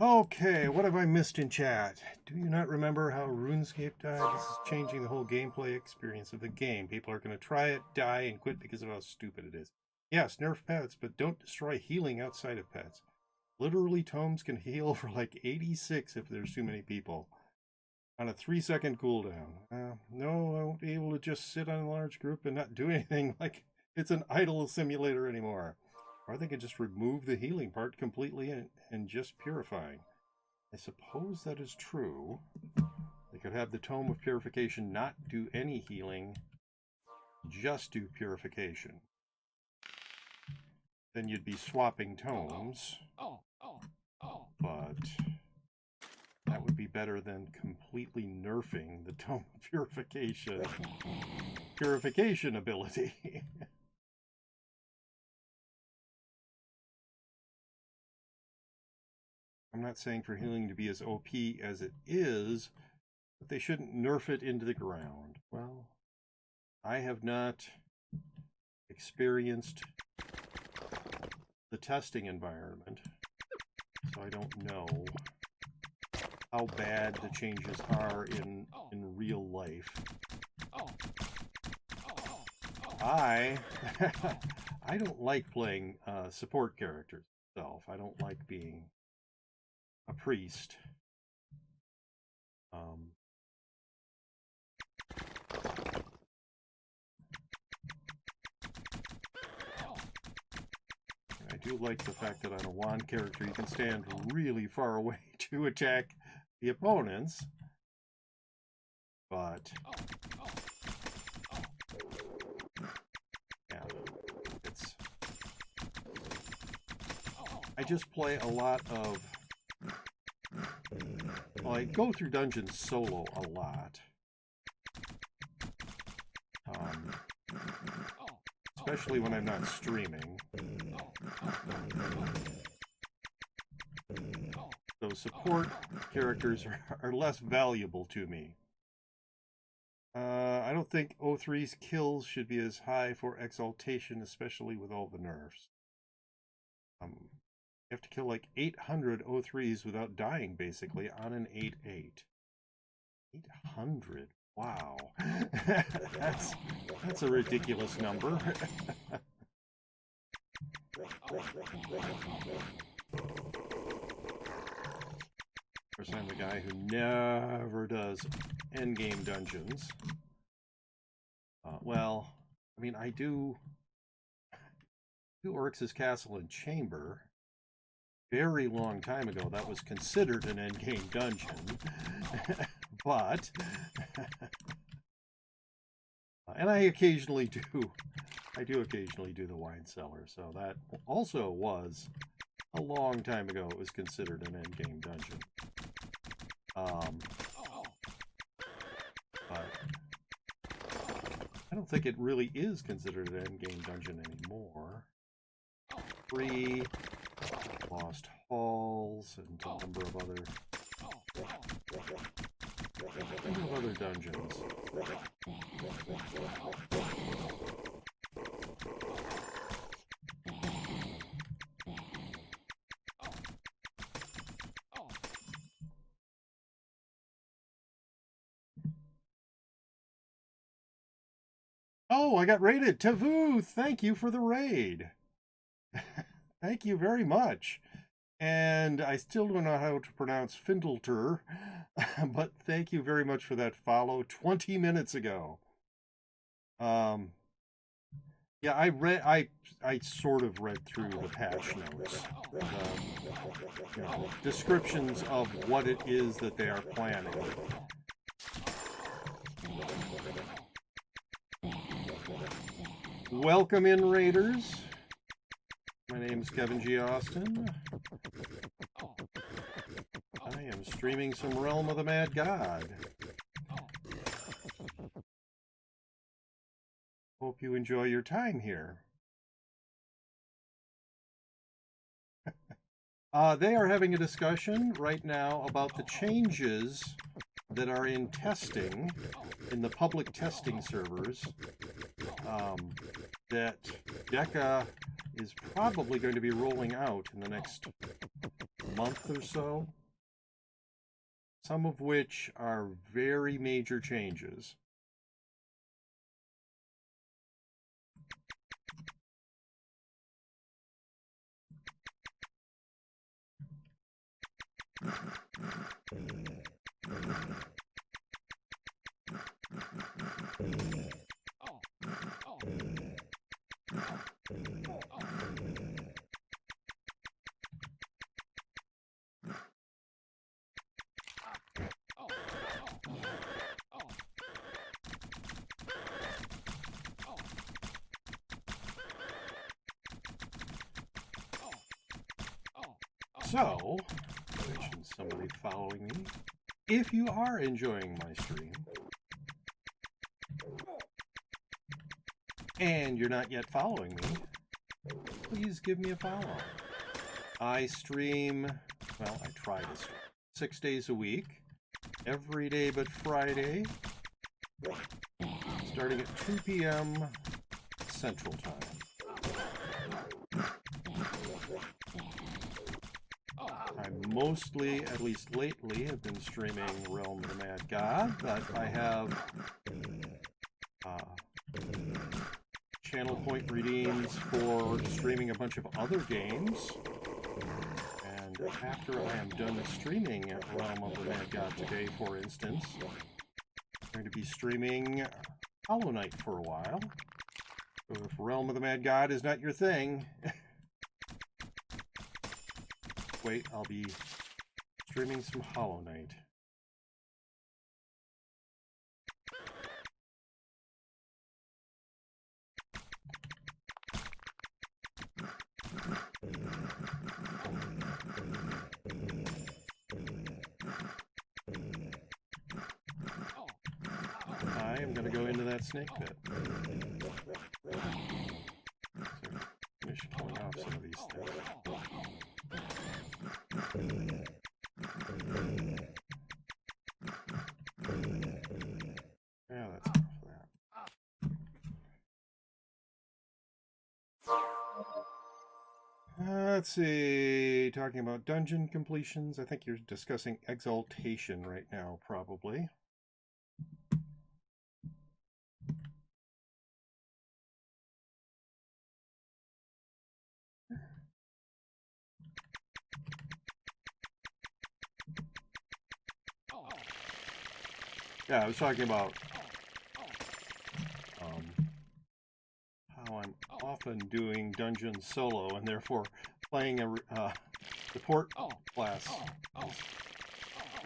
Okay, what have I missed in chat? Do you not remember how RuneScape died? This is changing the whole gameplay experience of the game. People are going to try it, die, and quit because of how stupid it is. Yes, nerf pets, but don't destroy healing outside of pets. Literally, tomes can heal for like 86 if there's too many people. On a 3-second cooldown. No, I won't be able to just sit on a large group and not do anything like it's an idle simulator anymore. Or they could just remove the healing part completely and just purifying. I suppose that is true. They could have the Tome of Purification not do any healing, just do purification. Then you'd be swapping tomes. But that would be better than completely nerfing the Tome of Purification ability. I'm not saying for healing to be as OP as it is, but they shouldn't nerf it into the ground. Well, I have not experienced the testing environment, so I don't know how bad the changes are in real life. I don't like playing support characters myself. I don't like being a priest. I do like the fact that on a wand character you can stand really far away to attack the opponents, but yeah, I just play a lot of, well, I go through dungeons solo a lot, especially when I'm not streaming. So support characters are less valuable to me. I don't think O3's kills should be as high for exaltation, especially with all the nerfs. You have to kill like 800 O3s without dying, basically, on an 8-8. 800? Wow. That's a ridiculous number. course, I'm the guy who never does endgame dungeons. Well, I mean, I do Oryx's Castle and Chamber. Very long time ago, that was considered an endgame dungeon. But, and I do occasionally do the wine cellar, so that also was a long time ago. It was considered an endgame dungeon. But I don't think it really is considered an endgame dungeon anymore. 3 Lost Halls and a number of other dungeons. Oh, I got raided. Tavu, thank you for the raid. Thank you very much. And I still don't know how to pronounce Findleter, but thank you very much for that follow 20 minutes ago. Yeah, I sort of read through the patch notes, descriptions of what it is that they are planning. Welcome in, Raiders. My name's Kevin G. Austin. I am streaming some Realm of the Mad God. Hope you enjoy your time here. They are having a discussion right now about the changes that are in testing, in the public testing servers, that Deca is probably going to be rolling out in the next month or so, some of which are very major changes. So, mention somebody following me. If you are enjoying my stream, and you're not yet following me, please give me a follow. I stream, well, I try to stream 6 days a week, every day but Friday, starting at 2 p.m. Central Time. I mostly, at least lately, have been streaming Realm of the Mad God, but I have channel point redeems for streaming a bunch of other games. And after I am done streaming Realm of the Mad God today, for instance, I'm going to be streaming Hollow Knight for a while. So if Realm of the Mad God is not your thing, wait, I'll be streaming some Hollow Knight. I am going to go into that snake pit. So, finish killing off some of these things. Yeah, that's enough of that. Let's see, talking about dungeon completions. I think you're discussing Exaltation right now, probably. Yeah, I was talking about how I'm often doing dungeons solo, and therefore playing a support class is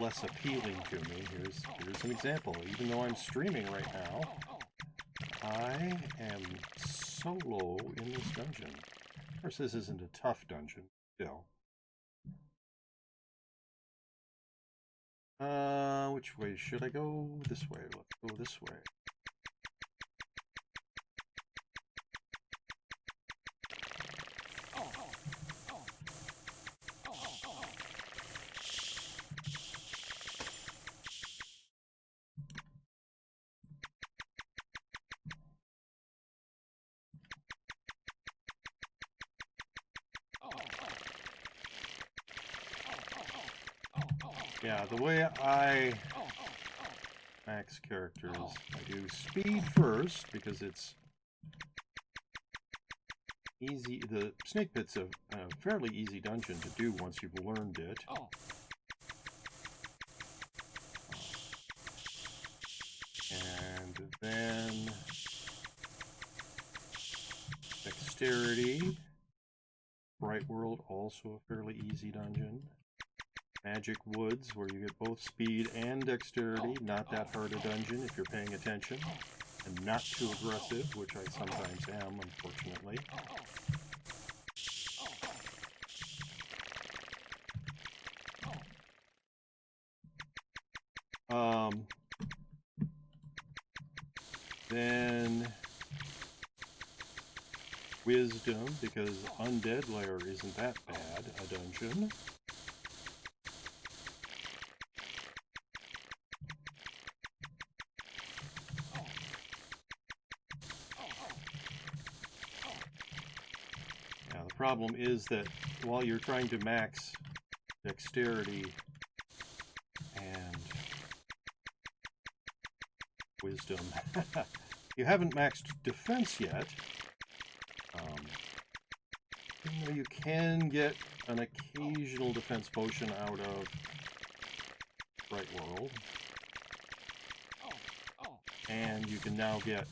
less appealing to me. Here's an example. Even though I'm streaming right now, I am solo in this dungeon. Of course, this isn't a tough dungeon, still. Which way should I go? This way. Let's go this way. Yeah, the way I max characters, I do speed first because it's easy. The snake pit's a fairly easy dungeon to do once you've learned it. And then dexterity. Bright World, also a fairly easy dungeon. Magic Woods, where you get both speed and dexterity. Not that hard a dungeon if you're paying attention. And not too aggressive, which I sometimes am, unfortunately. Then Wisdom, because Undead Lair isn't that bad a dungeon. Now the problem is that while you're trying to max dexterity and wisdom, you haven't maxed defense yet. You know, you can get an occasional defense potion out of Bright World. And you can now get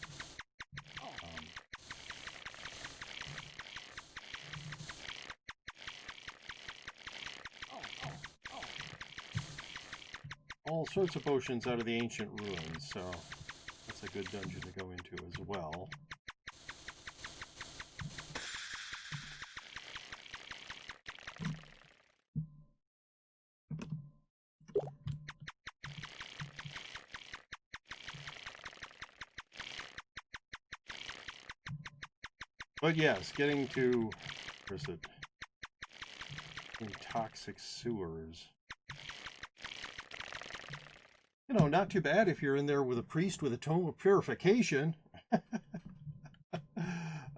all sorts of potions out of the ancient ruins, so that's a good dungeon to go into as well. But yes, getting to, where's it? Toxic sewers. You know, not too bad if you're in there with a priest with a tome of purification.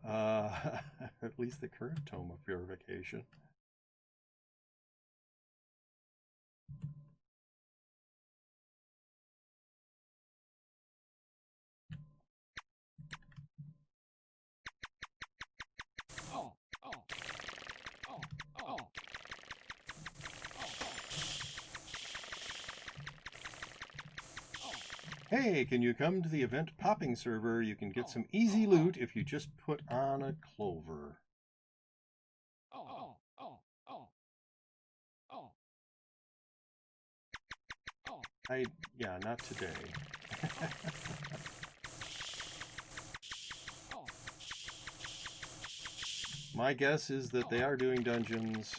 At least the current tome of purification. Hey, can you come to the event popping server? You can get some easy loot if you just put on a clover. Yeah, not today. My guess is that they are doing dungeons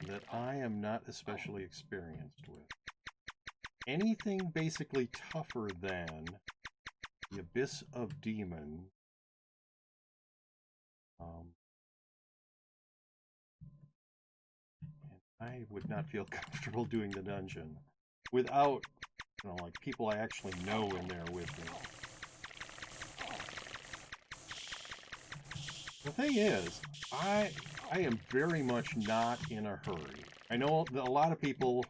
that I am not especially experienced with. Anything basically tougher than the Abyss of Demon. I would not feel comfortable doing the dungeon without, you know, like people I actually know in there with me. The thing is, I am very much not in a hurry. I know that a lot of people,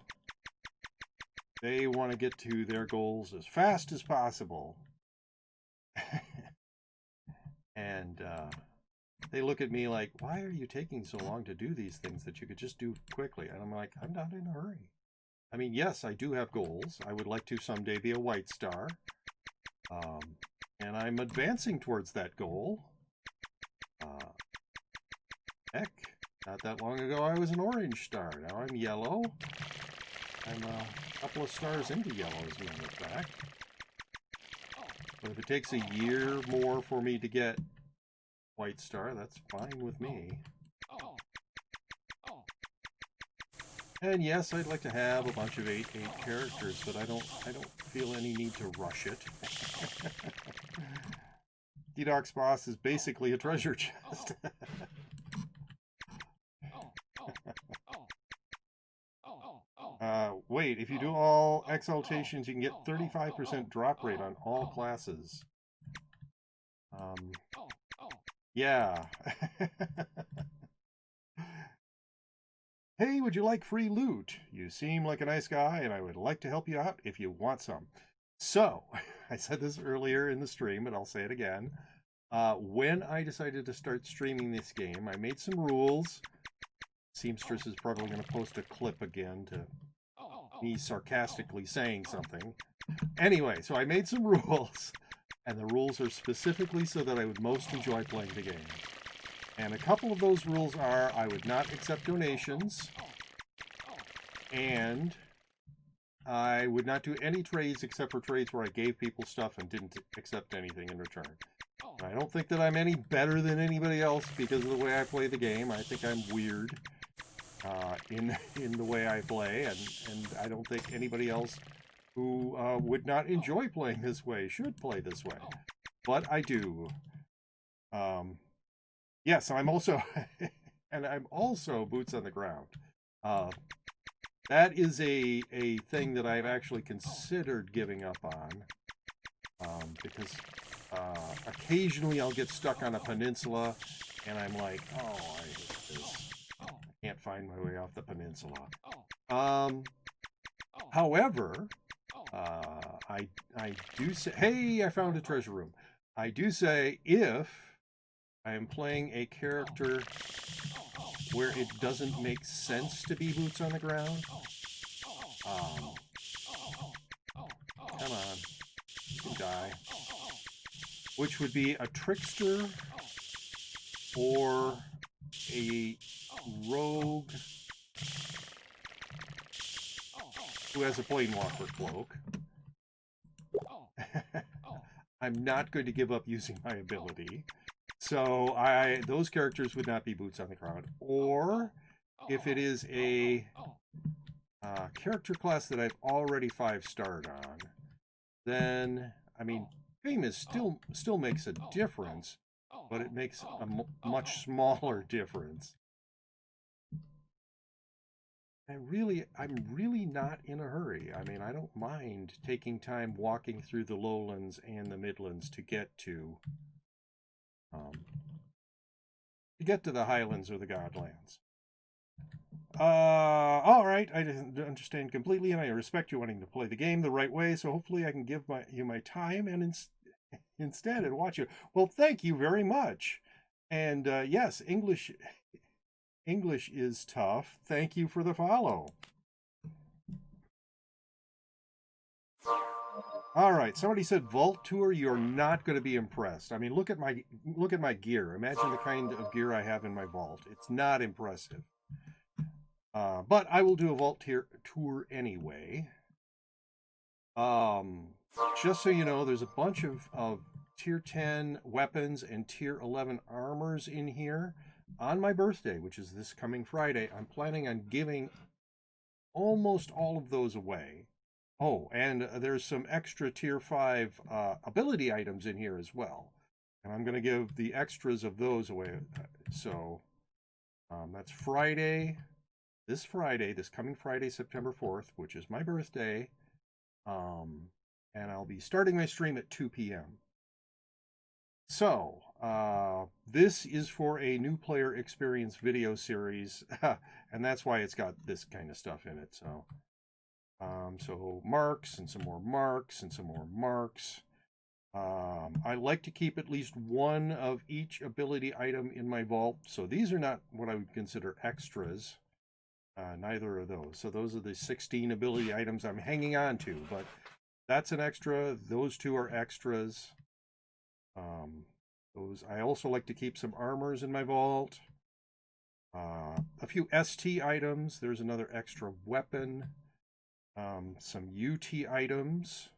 they want to get to their goals as fast as possible. And they look at me like, why are you taking so long to do these things that you could just do quickly? And I'm like, I'm not in a hurry. I mean, yes, I do have goals. I would like to someday be a white star. And I'm advancing towards that goal. Heck, not that long ago I was an orange star. Now I'm yellow. I'm a couple of stars into yellow, as a matter of fact. But if it takes a year more for me to get white star, that's fine with me. And yes, I'd like to have a bunch of 8-8 characters, but I don't feel any need to rush it. D-Doc's boss is basically a treasure chest. Wait, if you do all exaltations, you can get 35% drop rate on all classes. Yeah. Hey, would you like free loot? You seem like a nice guy, and I would like to help you out if you want some. So, I said this earlier in the stream, but I'll say it again. When I decided to start streaming this game, I made some rules. Seamstress is probably going to post a clip again to me sarcastically saying something. Anyway, so I made some rules, and the rules are specifically so that I would most enjoy playing the game. And a couple of those rules are I would not accept donations, and I would not do any trades except for trades where I gave people stuff and didn't accept anything in return. I don't think that I'm any better than anybody else because of the way I play the game. I think I'm weird in the way I play, and I don't think anybody else who would not enjoy playing this way should play this way. But I do. Yes, I'm also, and I'm also boots on the ground. That is a thing that I've actually considered giving up on, because occasionally I'll get stuck on a peninsula, and I'm like, oh, I hate this. I can't find my way off the peninsula. However, I do say, hey, I found a treasure room. I do say if I am playing a character where it doesn't make sense to be boots on the ground. Come on, you can die. Which would be a trickster or a rogue who has a planewalker cloak. I'm not going to give up using my ability. So those characters would not be boots on the ground. Or if it is a character class that I've already 5-starred on, then, I mean, fame is still makes a difference, but it makes a much smaller difference. I'm really not in a hurry. I mean, I don't mind taking time walking through the lowlands and the midlands to get to the highlands or the godlands. All right, I didn't understand completely, and I respect you wanting to play the game the right way, so hopefully I can give you my time and instead and watch you. Well, thank you very much. And yes, English is tough. Thank you for the follow. All right, somebody said Vault Tour, you're not going to be impressed. I mean, look at my gear. Imagine the kind of gear I have in my vault. It's not impressive. But I will do a Vault Tour anyway. Just so you know, there's a bunch of Tier 10 weapons and Tier 11 armors in here. On my birthday, which is this coming Friday, I'm planning on giving almost all of those away. Oh, and there's some extra Tier 5 ability items in here as well. And I'm going to give the extras of those away. So that's Friday, this coming Friday, September 4th, which is my birthday. And I'll be starting my stream at 2 p.m. So, this is for a new player experience video series, and that's why it's got this kind of stuff in it. So, so marks and some more marks and some more marks. I like to keep at least one of each ability item in my vault. So these are not what I would consider extras. Neither of those. So those are the 16 ability items I'm hanging on to, but that's an extra. Those two are extras. Those I also like to keep some armors in my vault. A few ST items. There's another extra weapon. Some UT items.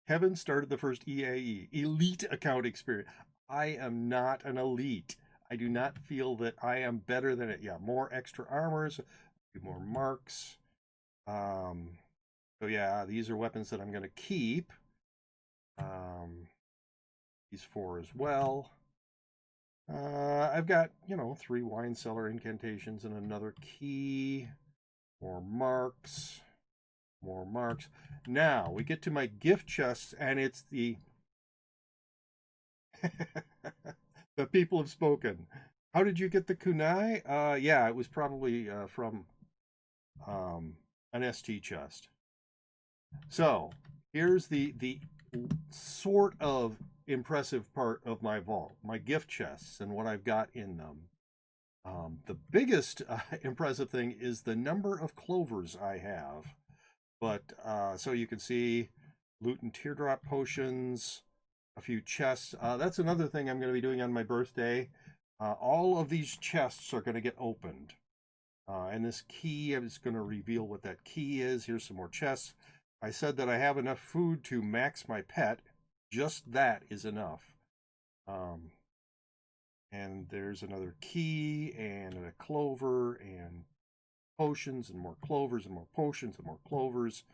Kevin started the first EAE, Elite Account Experience. I am not an elite. I do not feel that I am better than it. Yeah, more extra armors, a few more marks. So yeah, these are weapons that I'm going to keep. These four as well. I've got, 3 wine cellar incantations and another key. More marks. More marks. Now we get to my gift chests, and it's the the people have spoken. How did you get the kunai? Yeah, it was probably from an ST chest. So here's the sort of impressive part of my vault, my gift chests and what I've got in them. The biggest impressive thing is the number of clovers I have. But so you can see loot and teardrop potions, a few chests. That's another thing I'm going to be doing on my birthday. All of these chests are going to get opened. And this key, I'm just going to reveal what that key is. Here's some more chests. I said that I have enough food to max my pet. Just that is enough. And there's another key and a clover and potions and more clovers and more potions and more clovers.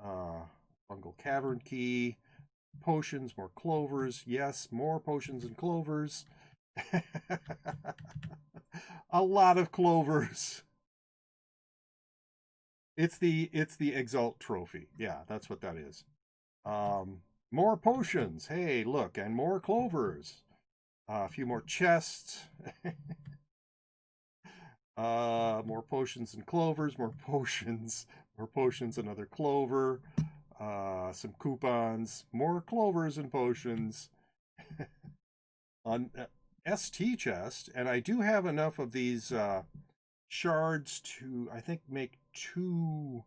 Fungal cavern key, potions, more clovers. Yes, more potions and clovers. A lot of clovers. It's the Exalt trophy. Yeah, that's what that is. More potions. Hey, look, and more clovers. A few more chests. More potions and clovers. More potions. More potions. Another clover. Some coupons. More clovers and potions. On ST chest, and I do have enough of these shards to, I think, make 2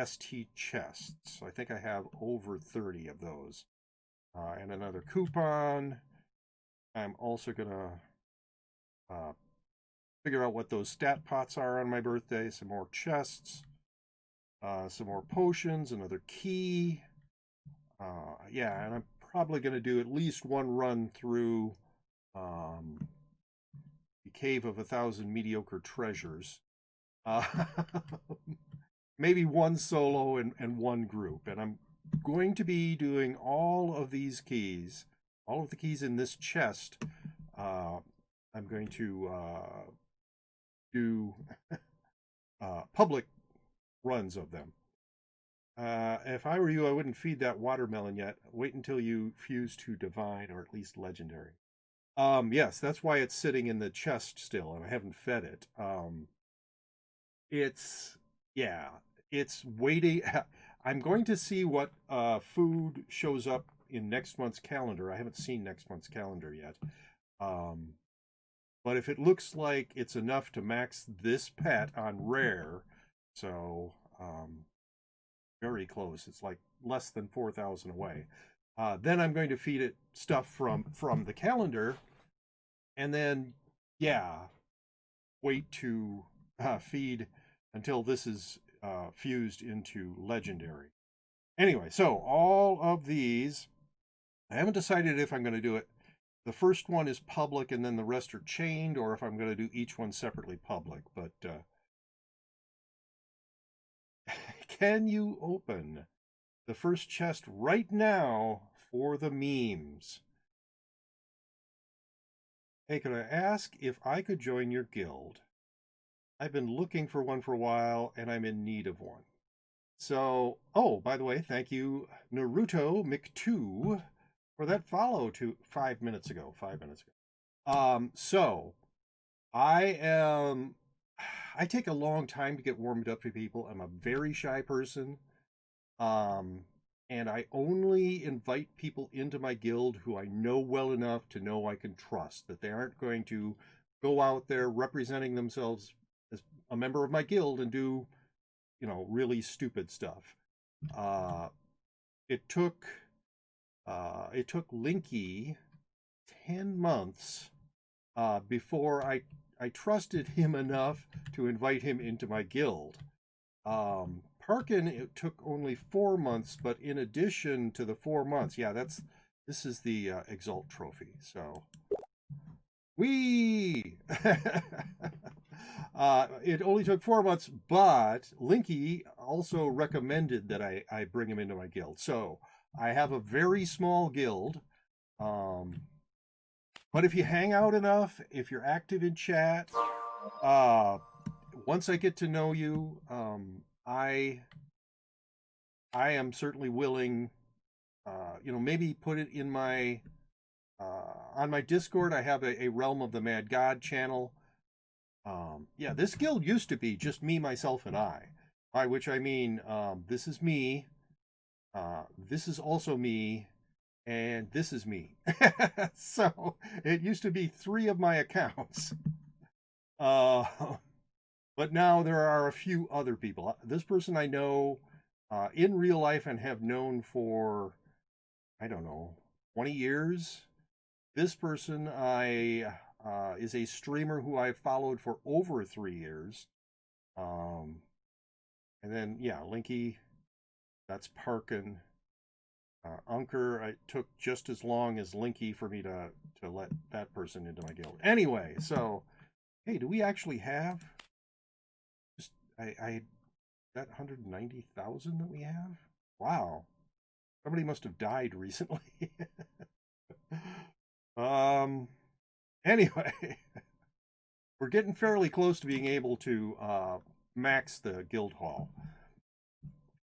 ST chests. I think I have over 30 of those. And another coupon. I'm also going to figure out what those stat pots are on my birthday. Some more chests. Some more potions. Another key. Yeah, and I'm probably going to do at least one run through the Cave of 1,000 Mediocre Treasures. Maybe one solo and one group. And I'm going to be doing all of these keys, all of the keys in this chest. I'm going to do public runs of them. If I were you, I wouldn't feed that watermelon yet. Wait until you fuse to divine or at least legendary. Yes, that's why it's sitting in the chest still, and I haven't fed it. It's waiting. I'm going to see what food shows up in next month's calendar. I haven't seen next month's calendar yet. But if it looks like it's enough to max this pet on rare, so very close. It's like less than 4,000 away. Then I'm going to feed it stuff from the calendar, and then wait to feed until this is fused into legendary. Anyway, so all of these, I haven't decided if I'm going to do it. The first one is public, and then the rest are chained, or if I'm going to do each one separately public. But can you open the first chest right now for the memes? Hey, could I ask if I could join your guild? I've been looking for one for a while, and I'm in need of one. So, oh, by the way, thank you, Naruto Mick2, for that follow 5 minutes ago. 5 minutes ago. So I take a long time to get warmed up to people. I'm a very shy person. And I only invite people into my guild who I know well enough to know I can trust, that they aren't going to go out there representing themselves as a member of my guild and do, really stupid stuff. Uh, it took Linky 10 months before I trusted him enough to invite him into my guild. Parkin, it took only 4 months, but in addition to the 4 months, this is the Exalt trophy. So, whee! It only took 4 months, but Linky also recommended that I bring him into my guild. So I have a very small guild. But if you hang out enough, if you're active in chat, once I get to know you, I am certainly willing, maybe put it in my, on my Discord. I have a Realm of the Mad God channel. This guild used to be just me, myself, and I. By which I mean, this is me, this is also me, and this is me. So it used to be 3 of my accounts. But now there are a few other people. This person I know in real life and have known for, I don't know, 20 years. This person is a streamer who I've followed for over 3 years. And then, Linky, that's Parkin. Unker, it took just as long as Linky for me to let that person into my guild. Anyway, so, hey, do we actually have, I that 190,000 that we have? Wow. Somebody must have died recently. Anyway, we're getting fairly close to being able to max the guild hall.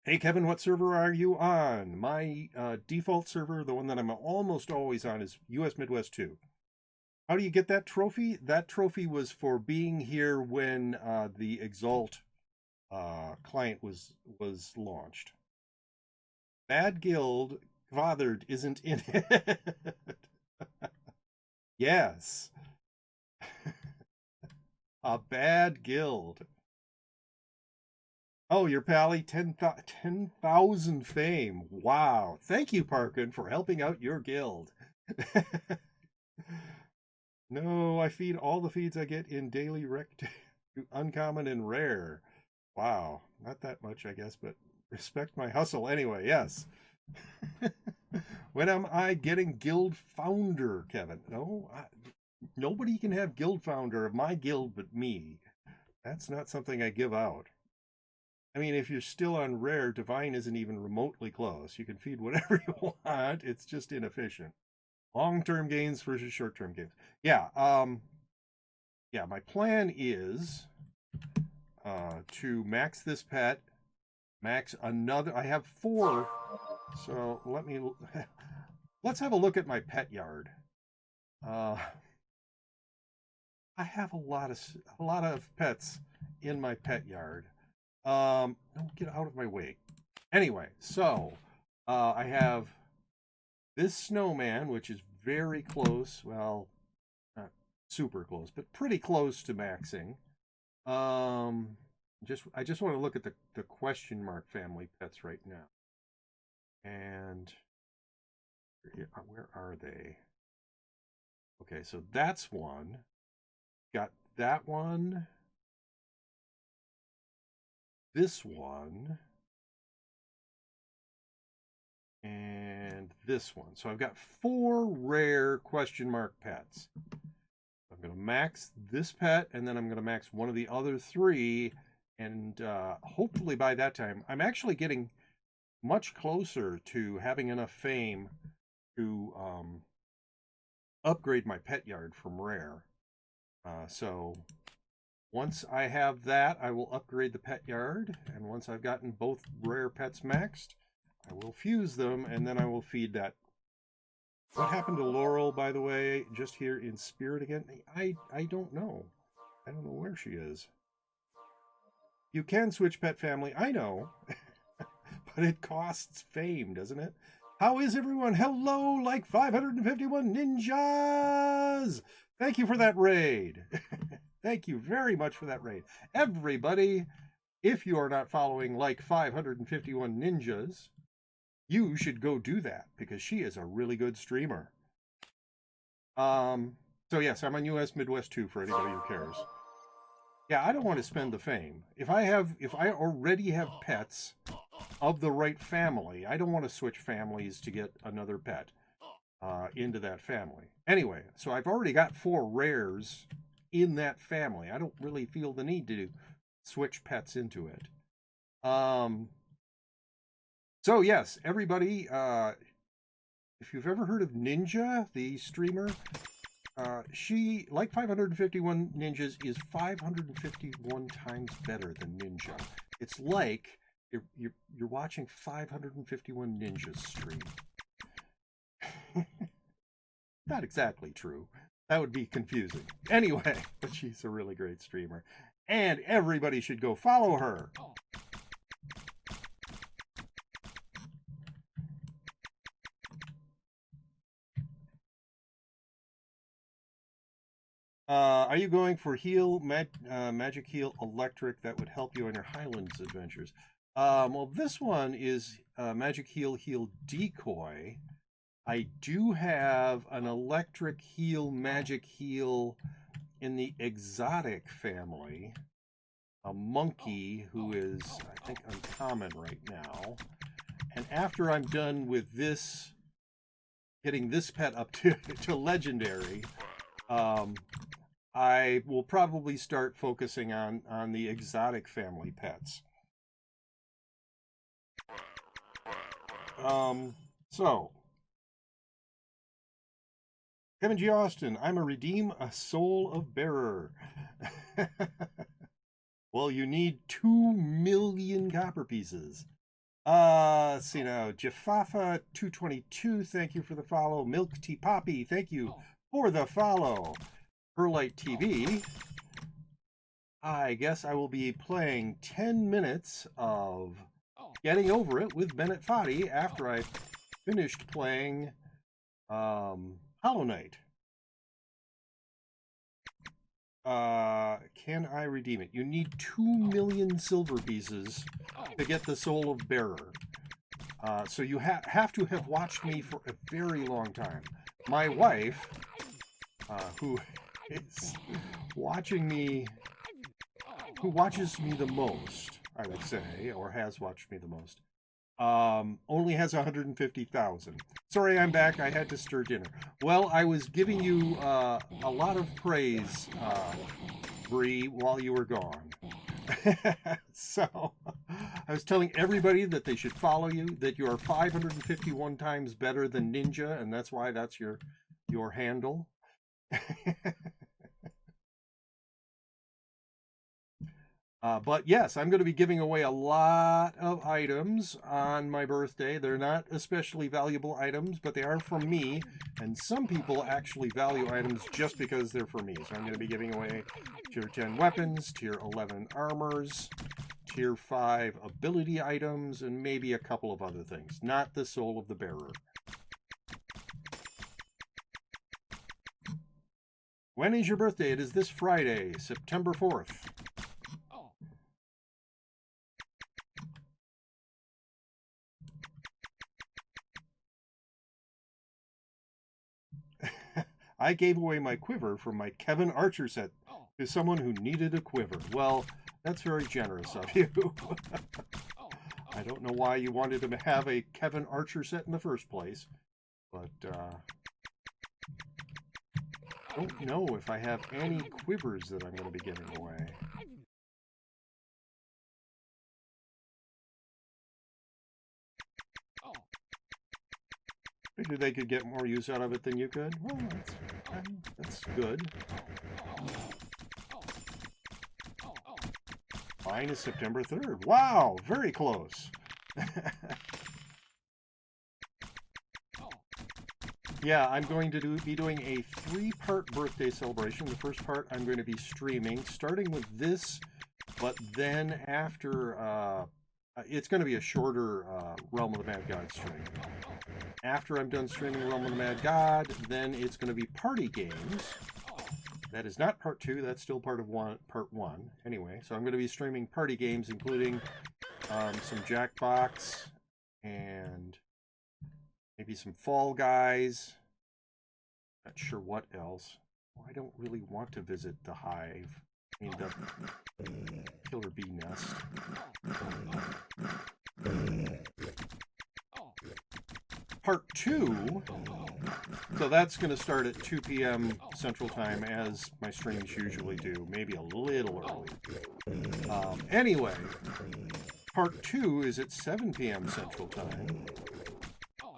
Hey, Kevin, what server are you on? My default server, the one that I'm almost always on, is US Midwest 2. How do you get that trophy? That trophy was for being here when the Exalt client was launched. Bad Guild Fathered isn't in it. Yes. A bad guild. Oh, your pally, 10,000 fame. Wow. Thank you, Parkin, for helping out your guild. No, I feed all the feeds I get in daily rec to uncommon and rare. Wow. Not that much, I guess, but respect my hustle anyway. Yes. When am I getting guild founder, Kevin? No, nobody can have guild founder of my guild but me. That's not something I give out. I mean, if you're still on rare, divine isn't even remotely close. You can feed whatever you want. It's just inefficient. Long-term gains versus short-term gains. Yeah, my plan is to max this pet, max another. I have 4, so let's have a look at my pet yard. I have a lot of pets in my pet yard. No, get out of my way. Anyway, so I have this snowman, which is very close. Well, not super close, but pretty close to maxing. I just want to look at the question mark family pets right now. And where are they? Okay, so that's one. Got that one. This one, and this one. So I've got 4 rare question mark pets. I'm going to max this pet, and then I'm going to max one of the other 3, and hopefully by that time, I'm actually getting much closer to having enough fame to upgrade my pet yard from rare. So once I have that, I will upgrade the pet yard, and once I've gotten both rare pets maxed, I will fuse them, and then I will feed that. What happened to Laurel, by the way, just here in spirit again? I don't know. I don't know where she is. You can switch pet family, I know, but it costs fame, doesn't it? How is everyone? Hello, like 551 ninjas! Thank you for that raid. Thank you very much for that raid. Everybody, if you are not following like 551 Ninjas, you should go do that because she is a really good streamer. So yes, I'm on US Midwest 2 for anybody who cares. Yeah, I don't want to spend the fame. If I already have pets of the right family, I don't want to switch families to get another pet into that family. Anyway, so I've already got 4 rares in that family. I don't really feel the need to switch pets into it. So yes, everybody, if you've ever heard of Ninja, the streamer, she, like 551 Ninjas, is 551 times better than Ninja. It's like you're watching 551 Ninjas stream. Not exactly true. That would be confusing. Anyway, but she's a really great streamer. And everybody should go follow her. Are you going for Magic Heal Electric that would help you on your Highlands adventures? Well, this one is Magic Heal Decoy. I do have an Electric Heal Magic Heal in the exotic family. A monkey who is, I think, uncommon right now. And after I'm done with this, getting this pet up to legendary, I will probably start focusing on the exotic family pets. So, Kevin G. Austin, I'm a redeem a soul of bearer. Well, you need 2 million copper pieces. Let's see now. Jaffafa 222, thank you for the follow. Milk Tea Poppy, thank you for the follow. Perlite TV, I guess I will be playing 10 minutes of Getting Over It with Bennett Foddy after I finished playing Hollow Knight. Can I redeem it? You need 2 million silver pieces to get the Soul of Bearer. So you have to have watched me for a very long time. My wife, who is watching me, who watches me the most, I would say, or has watched me the most, only has 150,000. Sorry, I'm back. I had to stir dinner. Well, I was giving you a lot of praise, Bree, while you were gone. So, I was telling everybody that they should follow you, that you are 551 times better than Ninja, and that's why that's your handle. But yes, I'm going to be giving away a lot of items on my birthday. They're not especially valuable items, but they are from me. And some people actually value items just because they're for me. So I'm going to be giving away Tier 10 weapons, Tier 11 armors, Tier 5 ability items, and maybe a couple of other things. Not the Soul of the Bearer. When is your birthday? It is this Friday, September 4th. I gave away my quiver from my Kevin Archer set to someone who needed a quiver. Well, that's very generous of you. I don't know why you wanted to have a Kevin Archer set in the first place, but I don't know if I have any quivers that I'm going to be giving away. Figured they could get more use out of it than you could. Well, that's good. Mine is September 3rd. Wow, very close. Yeah, I'm going to be doing a 3-part birthday celebration. The first part I'm going to be streaming, starting with this, but then after, it's going to be a shorter Realm of the Mad God stream. After I'm done streaming Realm of the Mad God, then it's going to be party games. That is not part 2. That's still part 1. Anyway, so I'm going to be streaming party games, including some Jackbox and maybe some Fall Guys. Not sure what else. Well, I don't really want to visit the hive. I mean, the killer bee nest. Part 2, so that's going to start at 2 p.m. Central Time, as my streams usually do, maybe a little early. Anyway, Part 2 is at 7 p.m. Central Time.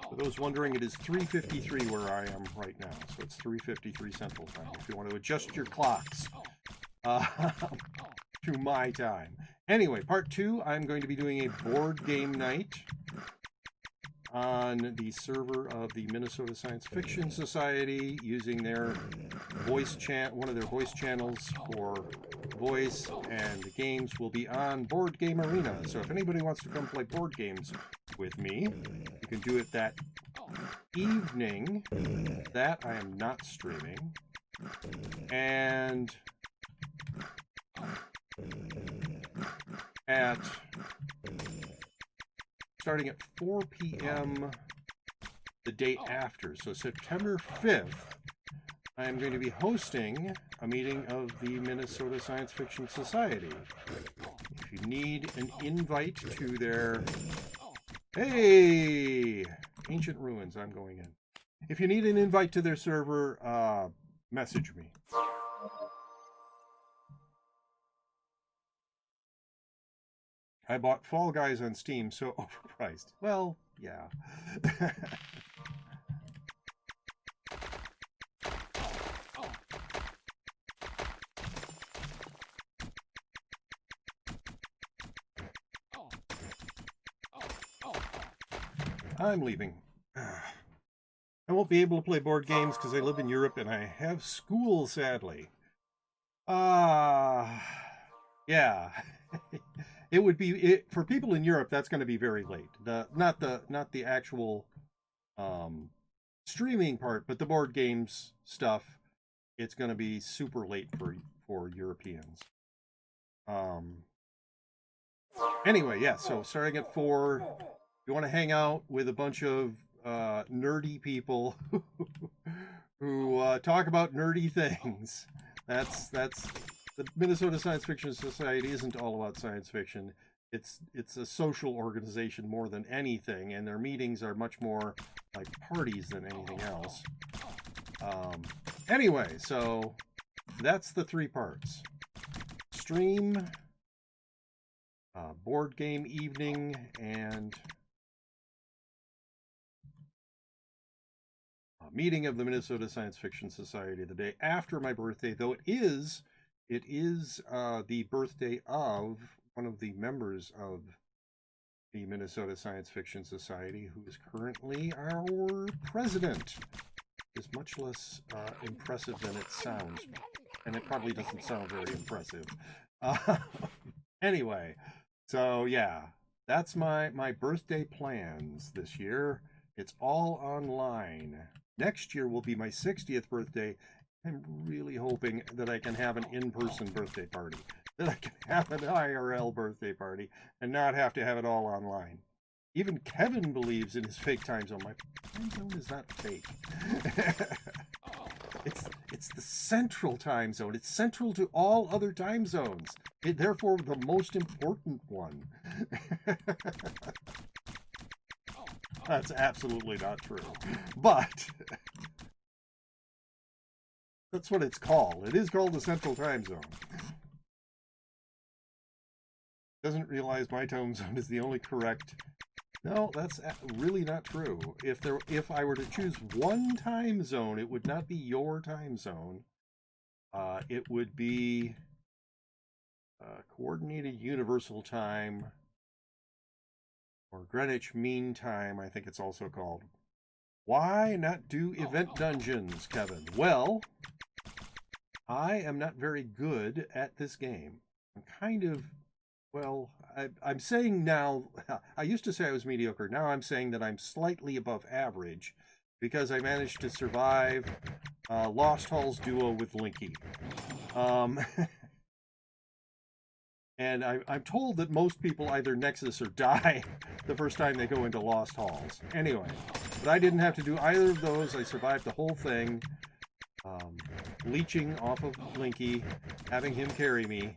For those wondering, it is 3:53 where I am right now, so it's 3:53 Central Time, if you want to adjust your clocks to my time. Anyway, Part 2, I'm going to be doing a board game night on the server of the Minnesota Science Fiction Society, using their one of their voice channels for voice, and the games will be on Board Game Arena. So if anybody wants to come play board games with me, you can do it that evening. That I am not streaming. And starting at 4 p.m. the day after, so September 5th, I am going to be hosting a meeting of the Minnesota Science Fiction Society. If you need an invite to their... Hey! Ancient Ruins, I'm going in. If you need an invite to their server, message me. I bought Fall Guys on Steam, so overpriced. Well, yeah. I'm leaving. I won't be able to play board games because I live in Europe and I have school, sadly. Yeah. It would be for people in Europe. That's going to be very late. Not the actual streaming part, but the board games stuff. It's going to be super late for Europeans. Anyway, yeah. So starting at 4, if you want to hang out with a bunch of nerdy people who talk about nerdy things. That's the Minnesota Science Fiction Society isn't all about science fiction. It's a social organization more than anything, and their meetings are much more like parties than anything else. Anyway, so that's the 3 parts. Stream, board game evening, and meeting of the Minnesota Science Fiction Society the day after my birthday, though it is the birthday of one of the members of the Minnesota Science Fiction Society, who is currently our president. Is much less impressive than it sounds, and it probably doesn't sound very impressive. Anyway, so yeah, that's my birthday plans this year. It's all online. Next year will be my 60th birthday. I'm really hoping that I can have an in-person birthday party, that I can have an IRL birthday party and not have to have it all online. Even Kevin believes in his fake time zone. My time zone is not fake. It's the central time zone. It's central to all other time zones. Therefore, the most important one. That's absolutely not true. But that's what it's called. It is called the Central Time Zone. Doesn't realize my time zone is the only correct. No, that's really not true. If I were to choose one time zone, it would not be your time zone. It would be Coordinated Universal Time, or Greenwich Mean Time, I think it's also called. Why not do event dungeons, Kevin? Well, I am not very good at this game. I'm kind of, well, I'm saying now, I used to say I was mediocre. Now I'm saying that I'm slightly above average, because I managed to survive Lost Halls duo with Linky. And I'm told that most people either Nexus or die the first time they go into Lost Halls. Anyway, but I didn't have to do either of those. I survived the whole thing. Leeching off of Linky, having him carry me.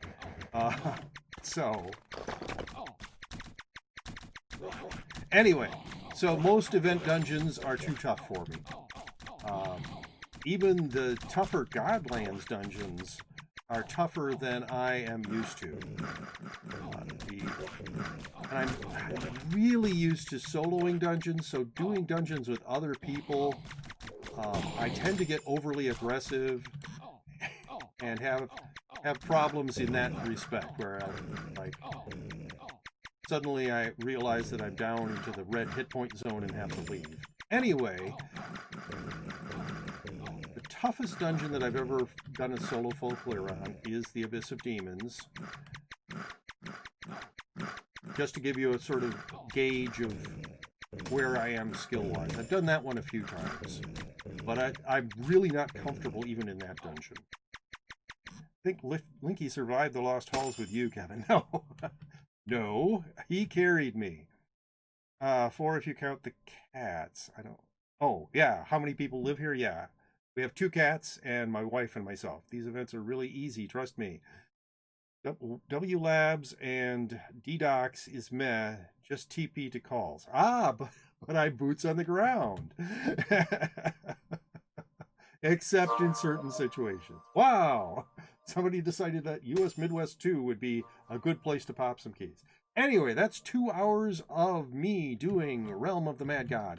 Anyway, so most event dungeons are too tough for me. Even the tougher Godlands dungeons are tougher than I am used to. And I'm really used to soloing dungeons, so doing dungeons with other people, I tend to get overly aggressive and have problems in that respect, where suddenly I realize that I'm down into the red hit point zone and have to leave. Anyway, the toughest dungeon that I've ever done a solo full clear on is the Abyss of Demons. Just to give you a sort of gauge of where I am skill-wise. I've done that one a few times, but I'm really not comfortable even in that dungeon. I think Linky survived the Lost Halls with you, Kevin. No. No, he carried me. 4 if you count the cats. I don't... Oh, yeah. How many people live here? Yeah. We have 2 cats and my wife and myself. These events are really easy, trust me. W Labs and D-Docs is meh. Just TP to calls. But I boots on the ground. Except in certain situations. Wow! Somebody decided that US Midwest 2 would be a good place to pop some keys. Anyway, that's 2 hours of me doing Realm of the Mad God.